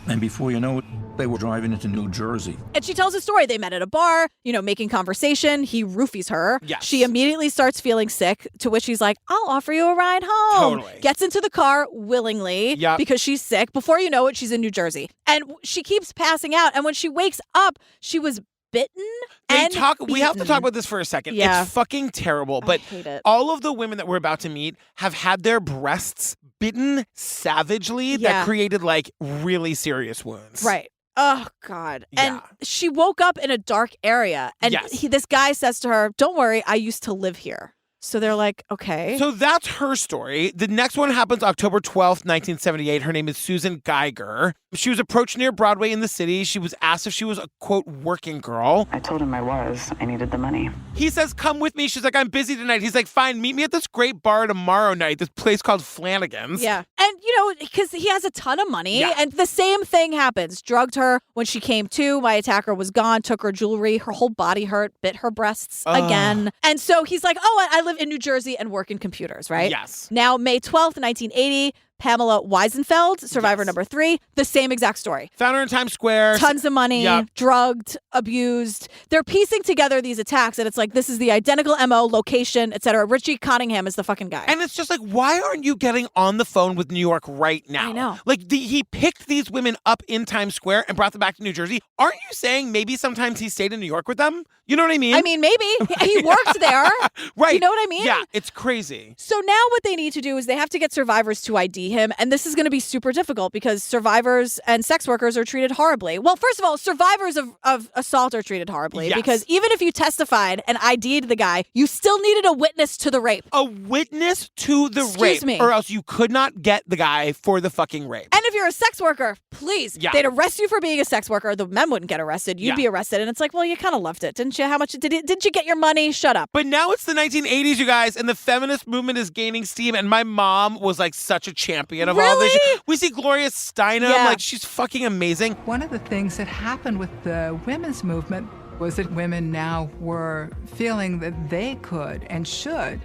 C: and before you know it, they were driving into New Jersey.
B: And she tells a story. They met at a bar, making conversation. He roofies her.
A: Yes.
B: She immediately starts feeling sick, to which he's like, I'll offer you a ride home.
A: Totally.
B: Gets into the car willingly because she's sick. Before you know it, she's in New Jersey. And she keeps passing out. And when she wakes up, she was bitten and
A: We have to talk about this for a second.
B: Yeah.
A: It's fucking terrible. But
B: I hate it.
A: all of the women that we're about to meet have had their breasts bitten savagely that created, like, really serious wounds.
B: Right. Oh, God.
A: Yeah.
B: And she woke up in a dark area. And this guy says to her, don't worry, I used to live here. So they're like, okay.
A: So that's her story. The next one happens October 12th, 1978. Her name is Susan Geiger. She was approached near Broadway in the city. She was asked if she was a, quote, working girl.
N: I told him I was. I needed the money.
A: He says, come with me. She's like, I'm busy tonight. He's like, fine, meet me at this great bar tomorrow night, this place called Flanagan's.
B: Yeah. And, because he has a ton of money.
A: Yeah.
B: And the same thing happens. Drugged her when she came to. My attacker was gone, took her jewelry. Her whole body hurt, bit her breasts again. And so he's like, I live in New Jersey and work in computers, right?
A: Yes.
B: Now, May 12th, 1980, Pamela Weisenfeld, survivor number 3, the same exact story.
A: Found her in Times Square.
B: Tons of money, drugged, abused. They're piecing together these attacks, and it's like, this is the identical MO, location, etc. Richie Cottingham is the fucking guy.
A: And it's just like, why aren't you getting on the phone with New York right now?
B: I know.
A: Like, he picked these women up in Times Square and brought them back to New Jersey. Aren't you saying maybe sometimes he stayed in New York with them? You know what I mean?
B: I mean, maybe. He worked there.
A: Right.
B: You know what I mean?
A: Yeah, it's crazy.
B: So now what they need to do is they have to get survivors to ID him. And this is going to be super difficult because survivors and sex workers are treated horribly. Well, first of all, survivors of assault are treated horribly because even if you testified and ID'd the guy, you still needed a witness to the rape.
A: A witness to the rape.
B: Me.
A: Or else you could not get the guy for the fucking rape.
B: And if you're a sex worker, please, they'd arrest you for being a sex worker. The men wouldn't get arrested. You'd be arrested. And it's like, well, you kind of loved it, didn't you? How much didn't you get your money? Shut up.
A: But now it's the 1980s, you guys, and the feminist movement is gaining steam. And my mom was like such a champion of all this. We see Gloria Steinem, like she's fucking amazing.
J: One of the things that happened with the women's movement was that women now were feeling that they could and should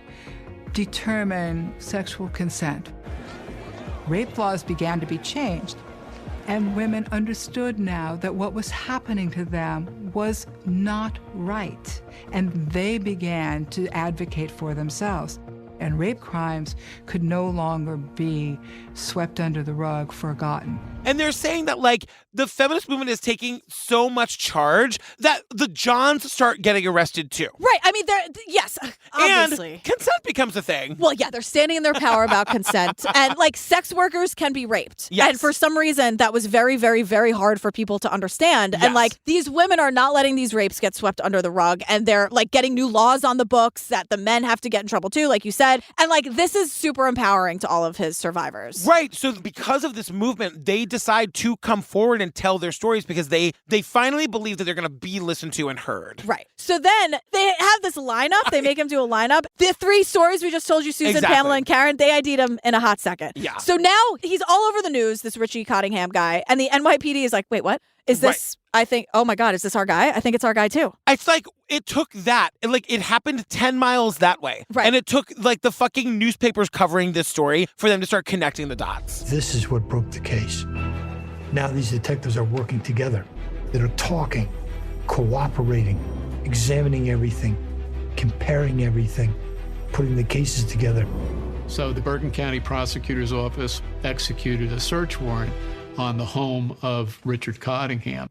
J: determine sexual consent. Rape laws began to be changed, and women understood now that what was happening to them was not right, and they began to advocate for themselves. And rape crimes could no longer be swept under the rug, forgotten.
A: And they're saying that, like, the feminist movement is taking so much charge that the Johns start getting arrested too.
B: Right. I mean, yes, obviously.
A: And consent becomes a thing.
B: Well, yeah, they're standing in their power about consent. And, like, sex workers can be raped.
A: Yes.
B: And for some reason, that was very, very, very hard for people to understand.
A: Yes.
B: And, like, these women are not letting these rapes get swept under the rug. And they're, like, getting new laws on the books that the men have to get in trouble too, like you said. And, like, this is super empowering to all of his survivors.
A: Right. So because of this movement, they decide to come forward and tell their stories because they finally believe that they're going to be listened to and heard.
B: Right. So then they have this lineup. They make him do a lineup. The 3 stories we just told you, Susan,
A: Exactly.
B: Pamela, and Karen, they ID'd him in a hot second.
A: Yeah.
B: So now he's all over the news, this Richie Cottingham guy, and the NYPD is like, wait, what? Is this, right. I think, oh my God, is this our guy? I think it's our guy too.
A: It's like, it took that. It happened 10 miles that way.
B: Right.
A: And it took, like, the fucking newspapers covering this story for them to start connecting the dots.
K: This is what broke the case. Now these detectives are working together. They're talking, cooperating, examining everything, comparing everything, putting the cases together.
E: So the Bergen County Prosecutor's Office executed a search warrant on the home of Richard Cottingham.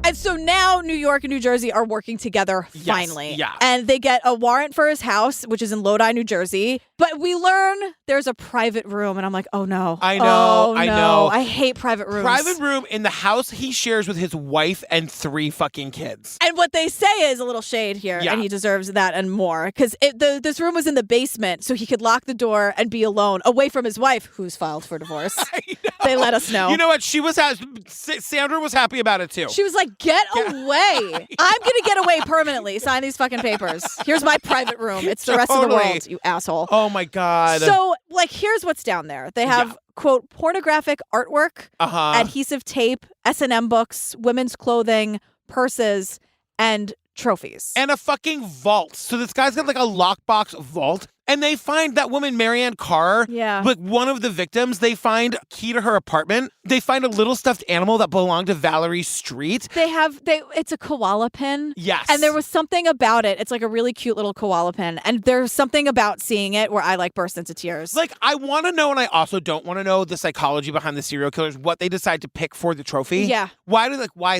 B: And so now New York and New Jersey are working together finally.
A: Yes, yeah.
B: And they get a warrant for his house, which is in Lodi, New Jersey. But we learn there's a private room. And I'm like, oh no.
A: I know,
B: Oh,
A: I
B: no.
A: know.
B: I hate private rooms.
A: Private room in the house he shares with his wife and 3 fucking kids.
B: And what they say is a little shade here,
A: Yeah.
B: and he deserves that and more. Because this room was in the basement, so he could lock the door and be alone, away from his wife, who's filed for divorce. They let us know.
A: You know what? Sandra was happy about it too.
B: She was like, get away. I'm going to get away permanently. Sign these fucking papers. Here's my private room. It's the rest of the world, you asshole.
A: Oh my God.
B: So, like, here's what's down there. They have, quote, pornographic artwork, adhesive tape, S&M books, women's clothing, purses, and trophies.
A: And a fucking vault. So this guy's got like a lockbox vault. And they find that woman, Marianne Carr, like one of the victims. They find a key to her apartment. They find a little stuffed animal that belonged to Valerie Street.
B: It's a koala pin.
A: Yes.
B: And there was something about it. It's like a really cute little koala pin. And there's something about seeing it where I like burst into tears.
A: Like, I want to know, and I also don't want to know the psychology behind the serial killers, what they decide to pick for the trophy.
B: Yeah.
A: Why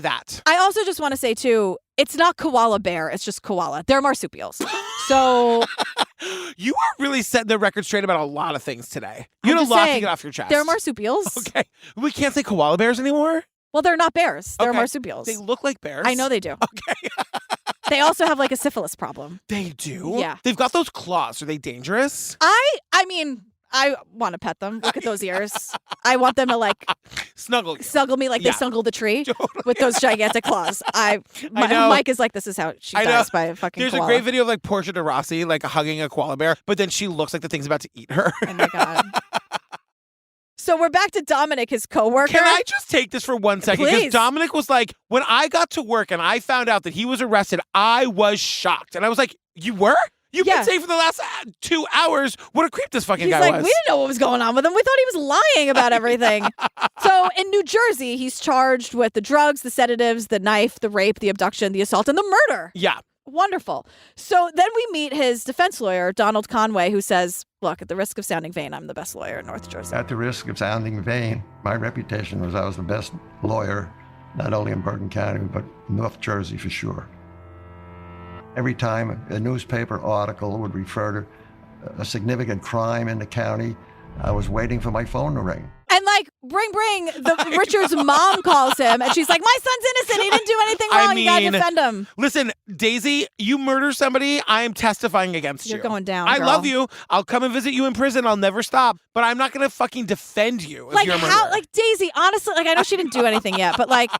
A: that?
B: I also just want to say, too, it's not koala bear. It's just koala. They're marsupials. So
A: you are really setting the record straight about a lot of things today. You had a lot to get off your chest.
B: They're marsupials.
A: Okay. We can't say koala bears anymore?
B: Well, they're not bears. They're
A: Okay.
B: marsupials.
A: They look like bears.
B: I know they do.
A: Okay.
B: They also have like a syphilis problem.
A: They do?
B: Yeah.
A: They've got those claws. Are they dangerous?
B: I mean, I want to pet them. Look at those ears. I want them to like
A: snuggle
B: me like they snuggle the tree with those gigantic claws.
A: know.
B: Mike is like, this is how she dies by a fucking
A: There's
B: koala.
A: a great video of like Portia de Rossi like hugging a koala bear, but then she looks like the thing's about to eat her.
B: Oh my God. So we're back to Dominic, his coworker.
A: Can I just take this for 1 second? Because
B: Please.
A: Dominic was like, when I got to work and I found out that he was arrested, I was shocked. And I was like, you were? You've been saying for the last 2 hours what a creep this fucking guy
B: He's like,
A: was.
B: we didn't know what was going on with him. We thought he was lying about everything. So in New Jersey, he's charged with the drugs, the sedatives, the knife, the rape, the abduction, the assault, and the murder.
A: Yeah.
B: Wonderful. So then we meet his defense lawyer, Donald Conway, who says, look, at the risk of sounding vain, I'm the best lawyer in North Jersey.
O: At the risk of sounding vain, my reputation was I was the best lawyer, not only in Bergen County, but North Jersey for sure. Every time a newspaper article would refer to a significant crime in the county, I was waiting for my phone to ring.
B: And like, bring, Richard's mom calls him, and she's like, my son's innocent. He didn't do anything wrong. You gotta defend him.
A: Listen, Daisy, you murder somebody, I am testifying against you.
B: You're going down,
A: I
B: girl.
A: love you. I'll come and visit you in prison. I'll never stop. But I'm not going to fucking defend you if
B: Like
A: you're a
B: how,
A: murderer.
B: like Daisy, honestly, like I know she didn't do anything yet, but like,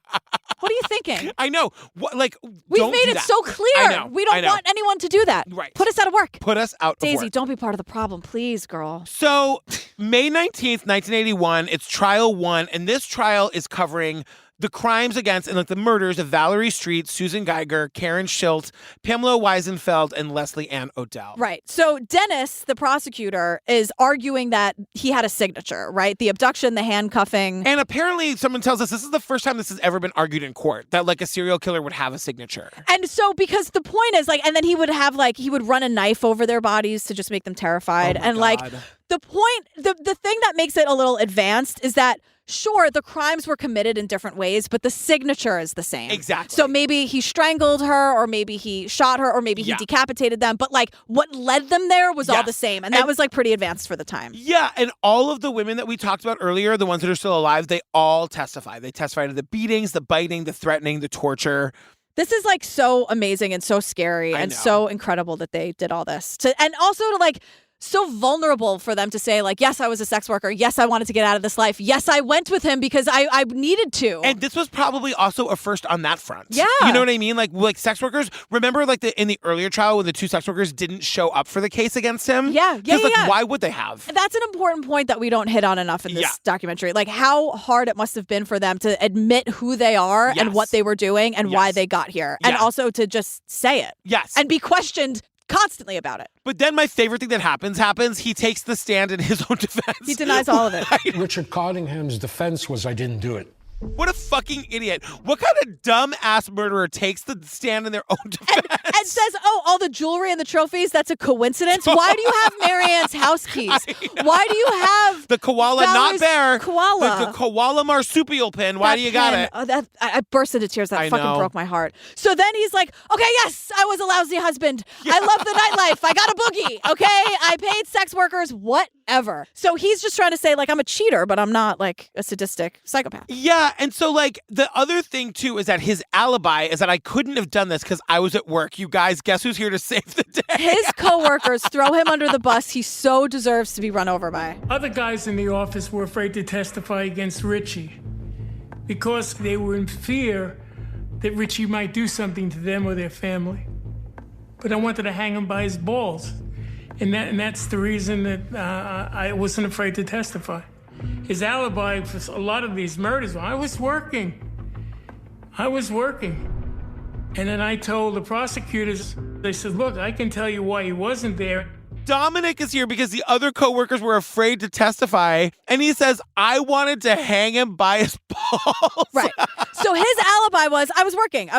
B: what are you thinking?
A: I know. What, like,
B: We've
A: don't
B: made
A: do
B: it
A: that.
B: so clear.
A: I know.
B: We don't want anyone to do that.
A: Right.
B: Put us out of work.
A: Put us out
B: Daisy,
A: of work.
B: don't be part of the problem, please, girl.
A: So, May 19th, 1981, it's trial 1, and this trial is covering the crimes against and like the murders of Valerie Street, Susan Geiger, Karen Schilt, Pamela Weisenfeld, and Leslie Ann Odell.
B: Right. So Dennis, the prosecutor, is arguing that he had a signature, right? The abduction, the handcuffing.
A: And apparently someone tells us this is the first time this has ever been argued in court, that like a serial killer would have a signature.
B: And so because the point is like, and then he would have like, he would run a knife over their bodies to just make them terrified. And like the point, the thing that makes it a little advanced is that sure, the crimes were committed in different ways, but the signature is the same.
A: Exactly.
B: So maybe he strangled her, or maybe he shot her, or maybe he decapitated them. But like what led them there was all the same. And that was like pretty advanced for the time.
A: Yeah. And all of the women that we talked about earlier, the ones that are still alive, they all testify. They testify to the beatings, the biting, the threatening, the torture.
B: This is like so amazing and so scary and so incredible that they did all this. And also to like so vulnerable for them to say like, yes, I was a sex worker. Yes, I wanted to get out of this life. Yes, I went with him because I needed to.
A: And this was probably also a first on that front.
B: Yeah.
A: You know what I mean? Like sex workers, remember like in the earlier trial when the two sex workers didn't show up for the case against him?
B: Yeah.
A: Why would they have?
B: That's an important point that we don't hit on enough in this documentary. Like how hard it must have been for them to admit who they are and what they were doing and why they got here. And also to just say it.
A: Yes.
B: And be questioned constantly about it.
A: But then my favorite thing that happens. He takes the stand in his own defense.
B: He denies all of it.
L: Richard Cottingham's defense was, I didn't do it.
A: What a fucking idiot. What kind of dumb-ass murderer takes the stand in their own defense?
B: And says, oh, all the jewelry and the trophies, that's a coincidence? Why do you have Marianne's house keys? Why do you have
A: the koala,
B: Valerie's
A: not bear,
B: koala?
A: The koala marsupial pin. Why do you got it?
B: Oh, I burst into tears. That fucking broke my heart. So then he's like, okay, yes, I was a lousy husband. I love the nightlife. I got a boogie. Okay, I paid sex workers, whatever. So he's just trying to say, like, I'm a cheater, but I'm not, like, a sadistic psychopath.
A: Yeah, and so, like, the other thing, too, is that his alibi is that I couldn't have done this because I was at work. You guys, guess who's here to save the day?
B: His coworkers throw him under the bus. He so deserves to be run over by.
I: Other guys in the office were afraid to testify against Richie because they were in fear that Richie might do something to them or their family. But I wanted to hang him by his balls. And that's the reason that I wasn't afraid to testify. His alibi for a lot of these murders, I was working. And then I told the prosecutors, they said, look, I can tell you why he wasn't there.
A: Dominic is here because the other coworkers were afraid to testify. And he says, I wanted to hang him by his balls.
B: Right. So his alibi was, I was working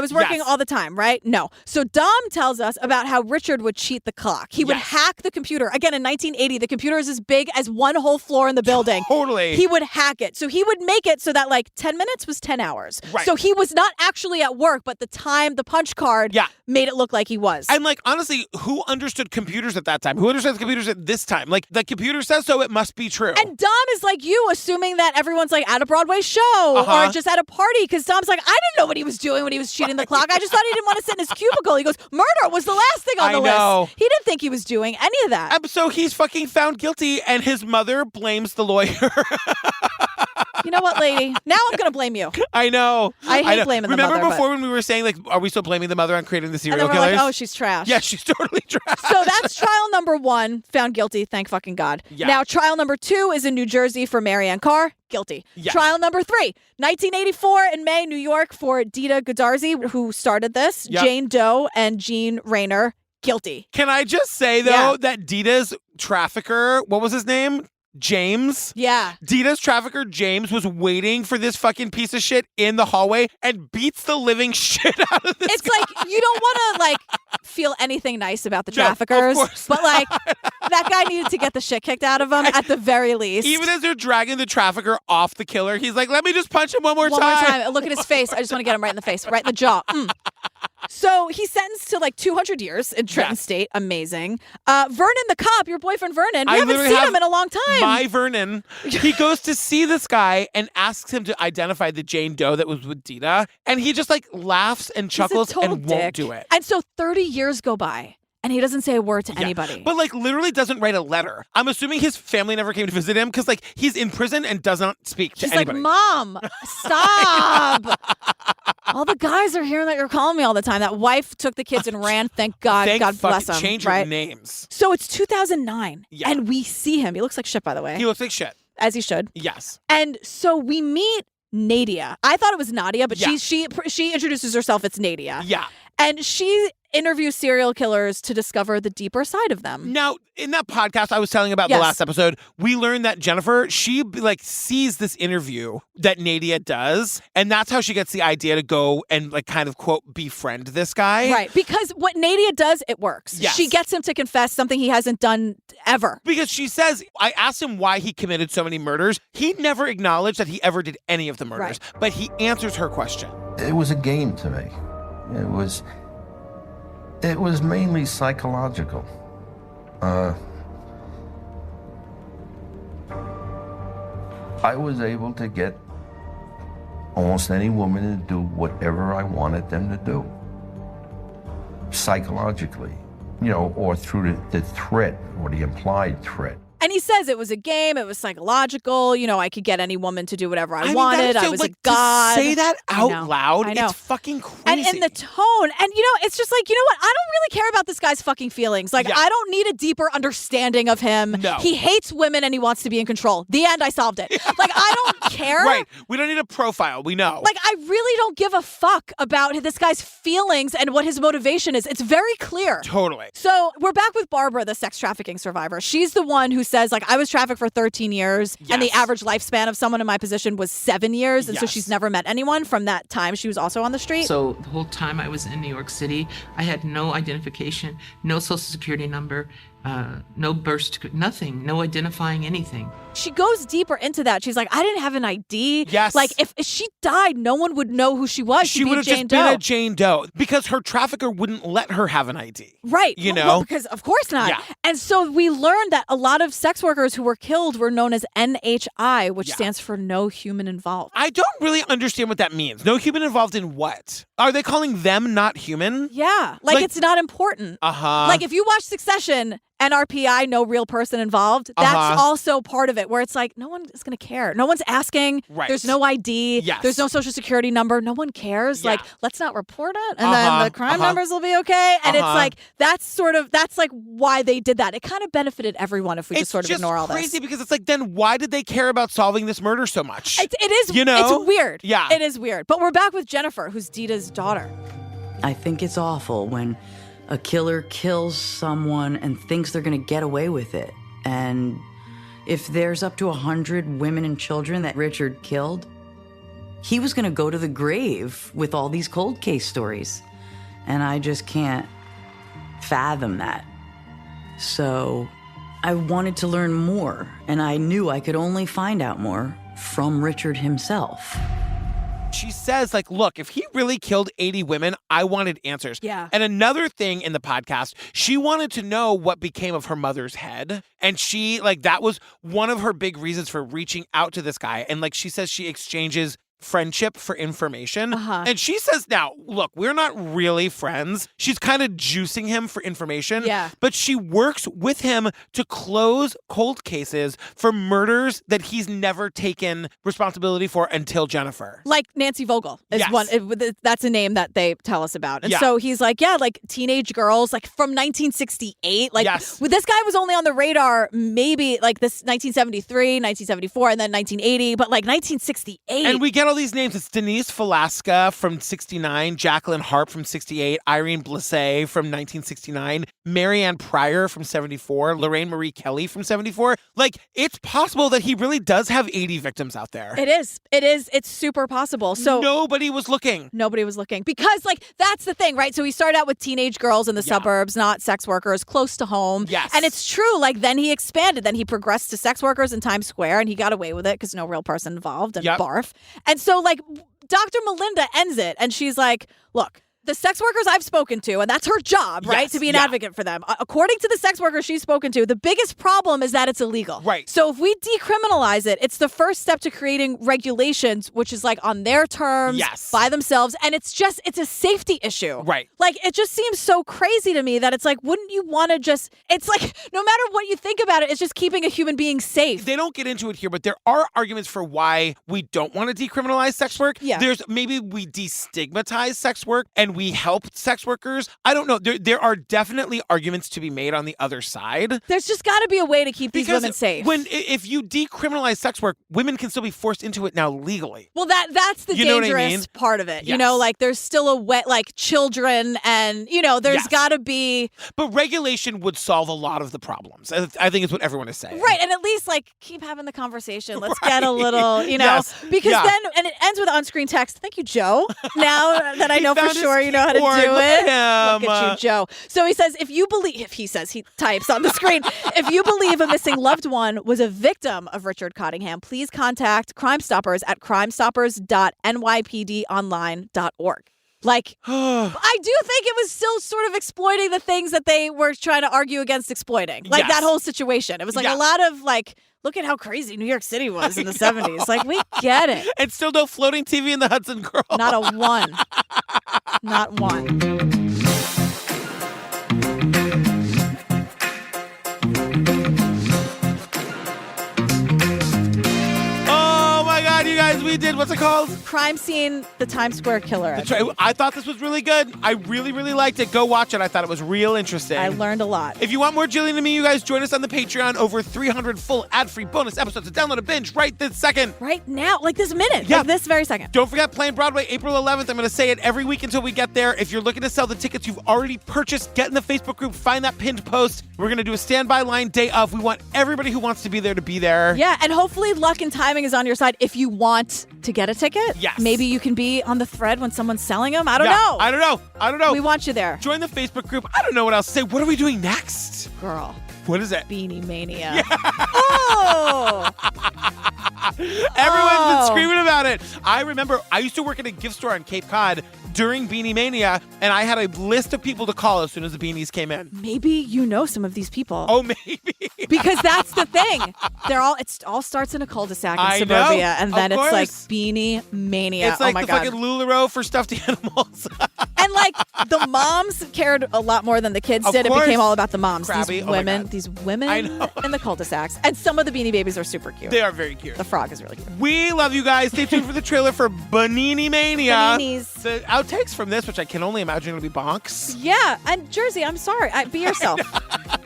B: all the time, right? No. So Dom tells us about how Richard would cheat the clock. He would hack the computer. Again, in 1980, the computer is as big as one whole floor in the building.
A: Totally.
B: He would hack it. So he would make it so that like 10 minutes was 10 hours.
A: Right.
B: So he was not actually at work, but the time, the punch card made it look like he was.
A: And like, honestly, who understood computers at that time? Who understands computers at this time? Like, the computer says so, it must be true.
B: And Dom is like you, assuming that everyone's like at a Broadway show or just at a party, because Dom's like, I didn't know what he was doing when he was cheating the clock. I just thought he didn't want to sit in his cubicle. He goes, murder was the last thing on the list. He didn't think he was doing any of that.
A: So he's fucking found guilty, and his mother blames the lawyer.
B: You know what, lady? Now I'm going to blame you.
A: I know.
B: I hate blaming the mother.
A: Remember before when we were saying, like, are we still blaming the mother on creating the serial
B: and then
A: killers?
B: Like, oh, she's trash.
A: Yeah, she's totally trash.
B: So that's trial number 1, found guilty, thank fucking God.
A: Yeah.
B: Now, trial number 2 is in New Jersey for Marianne Carr, guilty.
A: Yes.
B: Trial number 3, 1984 in May, New York for Dita Godarzi, who started this, Jane Doe and Jean Rayner, guilty.
A: Can I just say, though, that Dita's trafficker, what was his name? James?
B: Yeah.
A: Dita's trafficker, James, was waiting for this fucking piece of shit in the hallway and beats the living shit out of this guy.
B: Like, you don't want to, like, feel anything nice about the traffickers, but, like, that guy needed to get the shit kicked out of him at the very least.
A: Even as they're dragging the trafficker off the killer, he's like, let me just punch him one more time.
B: Look at his face. I just want to get him right in the face, right in the jaw. So he's sentenced to like 200 years in Trenton State. Amazing. Vernon the cop, your boyfriend Vernon, we haven't seen him in a long time.
A: My Vernon. He goes to see this guy and asks him to identify the Jane Doe that was with Dita. And he just like laughs and chuckles and won't do it.
B: And so 30 years go by. And he doesn't say a word to anybody.
A: But like literally doesn't write a letter. I'm assuming his family never came to visit him because like he's in prison and does not speak to anybody.
B: He's like, Mom, stop. All the guys are hearing that you're calling me all the time. That wife took the kids and ran. Thank God. God bless him.
A: Change your names.
B: So it's 2009. Yeah. And we see him. He looks like shit, by the way.
A: He looks like shit.
B: As he should.
A: Yes.
B: And so we meet Nadia. I thought it was Nadia, but she introduces herself. It's Nadia.
A: Yeah.
B: And she interviews serial killers to discover the deeper side of them.
A: Now, in that podcast I was telling about the last episode, we learned that Jennifer, she like sees this interview that Nadia does, and that's how she gets the idea to go and like kind of quote befriend this guy.
B: Right, because what Nadia does, it works.
A: Yes.
B: She gets him to confess something he hasn't done ever.
A: Because she says, I asked him why he committed so many murders. He never acknowledged that he ever did any of the murders, but he answers her question.
P: It was a game to me. It was mainly psychological. I was able to get almost any woman to do whatever I wanted them to do. Psychologically, or through the threat or the implied threat.
B: And he says it was a game, it was psychological, I could get any woman to do whatever I wanted. I was a god.
A: To say that out loud,
B: I know.
A: it's fucking crazy.
B: And in the tone, and it's just like, you know what? I don't really care about this guy's fucking feelings. Like, I don't need a deeper understanding of him.
A: No.
B: He hates women and he wants to be in control. The end, I solved it. Like, I don't care.
A: Right. We don't need a profile. We know.
B: Like, I really don't give a fuck about this guy's feelings and what his motivation is. It's very clear.
A: Totally.
B: So we're back with Barbara, the sex trafficking survivor. She's the one who says, like, I was trafficked for 13 years, and the average lifespan of someone in my position was 7 years, and so she's never met anyone from that time. She was also on the street.
Q: So the whole time I was in New York City, I had no identification, no social security number, no birth certificate, nothing, no identifying anything.
B: She goes deeper into that. She's like, I didn't have an ID.
A: Yes.
B: Like, if she died, no one would know who she was.
A: She would have just been a Jane Doe because her trafficker wouldn't let her have an ID.
B: Right.
A: Well,
B: because of course not.
A: Yeah.
B: And so we learned that a lot of sex workers who were killed were known as NHI, which stands for no human involved.
A: I don't really understand what that means. No human involved in what? Are they calling them not human?
B: Yeah. Like it's not important.
A: Uh-huh.
B: Like if you watch Succession, NRPI, no real person involved, that's also part of it, where it's like, no one is going to care. No one's asking.
A: Right.
B: There's no ID.
A: Yes.
B: There's no social security number. No one cares.
A: Yeah.
B: Like, let's not report it. And then the crime numbers will be okay. And it's like, that's like why they did that. It kind of benefited everyone if we just sort of ignore all this.
A: It's crazy because it's like, then why did they care about solving this murder so much?
B: It is, it's weird.
A: Yeah.
B: It is weird. But we're back with Jennifer, who's Dita's daughter.
F: I think it's awful when a killer kills someone and thinks they're going to get away with it. And if there's up to 100 women and children that Richard killed, he was going to go to the grave with all these cold case stories. And I just can't fathom that. So I wanted to learn more, and I knew I could only find out more from Richard himself.
A: She says, like, look, if he really killed 80 women, I wanted answers.
B: Yeah.
A: And another thing in the podcast, she wanted to know what became of her mother's head. And she, like, that was one of her big reasons for reaching out to this guy. And, like, she says she exchanges friendship for information. And she says, now, look, we're not really friends. She's kind of juicing him for information.
B: Yeah.
A: But she works with him to close cold cases for murders that he's never taken responsibility for until Jennifer.
B: Like Nancy Vogel is one. That's a name that they tell us about. And
A: Yeah.
B: so he's like, like teenage girls, like from 1968. Like
A: Yes.
B: this guy was only on the radar maybe like this 1973, 1974, and then 1980, but like 1968.
A: And we get all these names. It's Denise Velasca from 69, Jacqueline Harp from 68, Irene Blisset from 1969, Marianne Pryor from 74, Lorraine Marie Kelly from 74. Like, it's possible that he really does have 80 victims out there.
B: It is. It's super possible. So
A: nobody was looking.
B: Nobody was looking because, like, that's the thing, right? So he started out with teenage girls in the suburbs, not sex workers, close to home.
A: Yes.
B: And it's true. Like, then he expanded. Then he progressed to sex workers in Times Square, and he got away with it because no real person involved and barf. And so, like, Dr. Melinda ends it, and she's like, look, the sex workers I've spoken to, and that's her job, right?
A: Yes,
B: To be an advocate for them. According to the sex workers she's spoken to, the biggest problem is that it's illegal.
A: Right.
B: So if we decriminalize it, it's the first step to creating regulations, which is like on their terms, by themselves. And it's a safety issue.
A: Right.
B: Like, it just seems so crazy to me that it's like, wouldn't you want to just, it's like, no matter what you think about it, it's just keeping a human being safe.
A: They don't get into it here, but there are arguments for why we don't want to decriminalize sex work.
B: Yeah.
A: There's maybe we destigmatize sex work and we help sex workers? I don't know. There are definitely arguments to be made on the other side.
B: There's just got to be a way to keep these women safe.
A: If you decriminalize sex work, women can still be forced into it now legally.
B: Well, that's the dangerous part of it.
A: Yes.
B: You know, like there's still a wet, like children and, you know, there's got to be.
A: But regulation would solve a lot of the problems. I think it's what everyone is saying.
B: Right. And at least like keep having the conversation. Let's get a little, you know, because then, and it ends with on-screen text. Thank you, Joe. Now that I know for sure you know how to do it. Look at you, Joe. So he says, he types on the screen, if you believe a missing loved one was a victim of Richard Cottingham, please contact Crime Stoppers at crimestoppers.nypdonline.org. Like, I do think it was still sort of exploiting the things that they were trying to argue against exploiting. Like that whole situation. It was like a lot of like, look at how crazy New York City was in the 70s. Like, we get it.
A: And still no floating TV in the Hudson Girl.
B: Not a one. Not one.
A: You guys, we did, what's it called?
B: Crime Scene, the Times Square Killer.
A: That's right. I thought this was really good. I really, really liked it. Go watch it. I thought it was real interesting.
B: I learned a lot.
A: If you want more Jillian and me, you guys join us on the Patreon. Over 300 full ad-free bonus episodes to download a binge right this second.
B: Right now, like this minute.
A: Yeah.
B: Like this very second.
A: Don't forget, playing Broadway April 11th. I'm going to say it every week until we get there. If you're looking to sell the tickets you've already purchased, get in the Facebook group, find that pinned post. We're going to do a standby line day of. We want everybody who wants to be there to be there.
B: Yeah, and hopefully luck and timing is on your side if you want to get a ticket.
A: Yes.
B: Maybe you can be on the thread when someone's selling them. I don't know.
A: I don't know.
B: We want you there.
A: Join the Facebook group. I don't know what else to say. What are we doing next?
B: Girl.
A: What is it?
B: Beanie Mania.
A: Yeah.
B: Oh!
A: Everyone's been screaming about it. I remember I used to work at a gift store on Cape Cod during Beanie Mania, and I had a list of people to call as soon as the beanies came in.
B: Maybe you know some of these people.
A: Oh, maybe.
B: Because that's the thing. It all starts in a cul-de-sac in suburbia, and then it's like Beanie Mania.
A: It's like
B: oh my
A: the
B: God.
A: fucking LuLaRoe for stuffed animals.
B: And like the moms cared a lot more than the kids did.
A: course.
B: It became all about the moms.
A: Crabby.
B: These women in the cul-de-sacs. And some of the Beanie Babies are super cute.
A: They are very cute.
B: The frog is really cute.
A: We love you guys. Stay tuned for the trailer for Banini Mania.
B: Baninis.
A: The outtakes from this, which I can only imagine will be bonks.
B: Yeah, and Jersey, I'm sorry. Be yourself.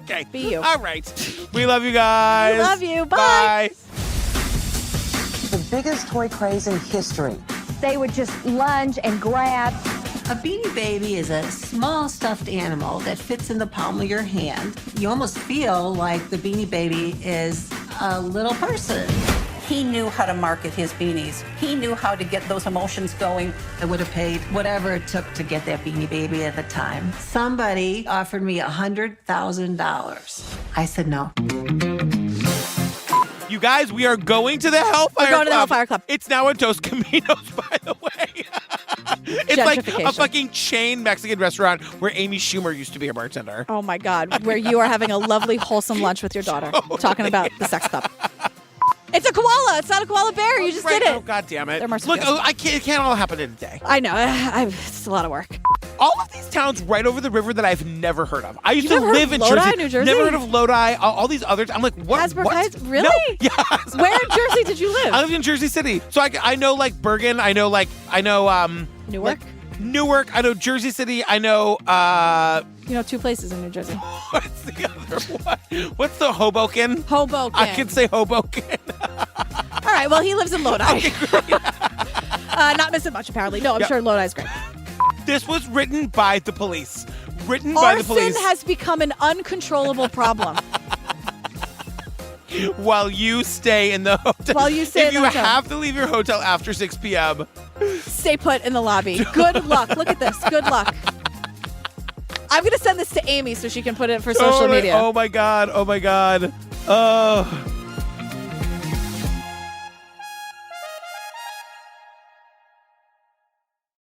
A: Okay.
B: Be you.
A: All right. We love you guys.
B: We love you. Bye.
R: The biggest toy craze in history.
S: They would just lunge and grab.
T: A Beanie Baby is a small stuffed animal that fits in the palm of your hand. You almost feel like the Beanie Baby is a little person.
U: He knew how to market his beanies. He knew how to get those emotions going.
T: I would have paid whatever it took to get that Beanie Baby at the time. Somebody offered me $100,000. I said no.
A: You guys, we are going to the Hellfire Club.
B: We're going to the Hellfire Club.
A: It's now in Dos Caminos, by the way. It's like a fucking chain Mexican restaurant where Amy Schumer used to be a bartender.
B: Oh my God, where you are having a lovely, wholesome lunch with your daughter, talking about the sex club. It's a koala. It's not a koala bear. You just did it.
A: Oh, God damn it.
B: They're marsupials.
A: Look, it can't all happen in a day.
B: I know. It's a lot of work.
A: All of these towns right over the river that I've never heard of. I used to live in
B: Lodi,
A: Jersey.
B: New Jersey.
A: Never heard of Lodi. All these others. I'm like, what?
B: Hasbrook
A: what?
B: Heights? Really?
A: No. Yes.
B: Where in Jersey did you live?
A: I lived in Jersey City. So I know like Bergen. I know
B: Newark.
A: Newark. I know Jersey City. I know
B: you know 2 places in New Jersey.
A: What's the other one? What's the Hoboken?
B: Hoboken.
A: I can say Hoboken.
B: All right. Well, he lives in Lodi.
A: Okay, great.
B: Not missing much apparently. No, I'm sure Lodi's great.
A: This was written by the police. Written by the police.
B: Arson has become an uncontrollable problem.
A: While you stay in the hotel.
B: While you stay
A: if
B: in the
A: you
B: hotel.
A: have to leave your hotel after 6 p.m.
B: Stay put in the lobby. Good luck. Look at this. Good luck. I'm going to send this to Amy so she can put it for social media.
A: Oh, my God. Oh, my God. Oh.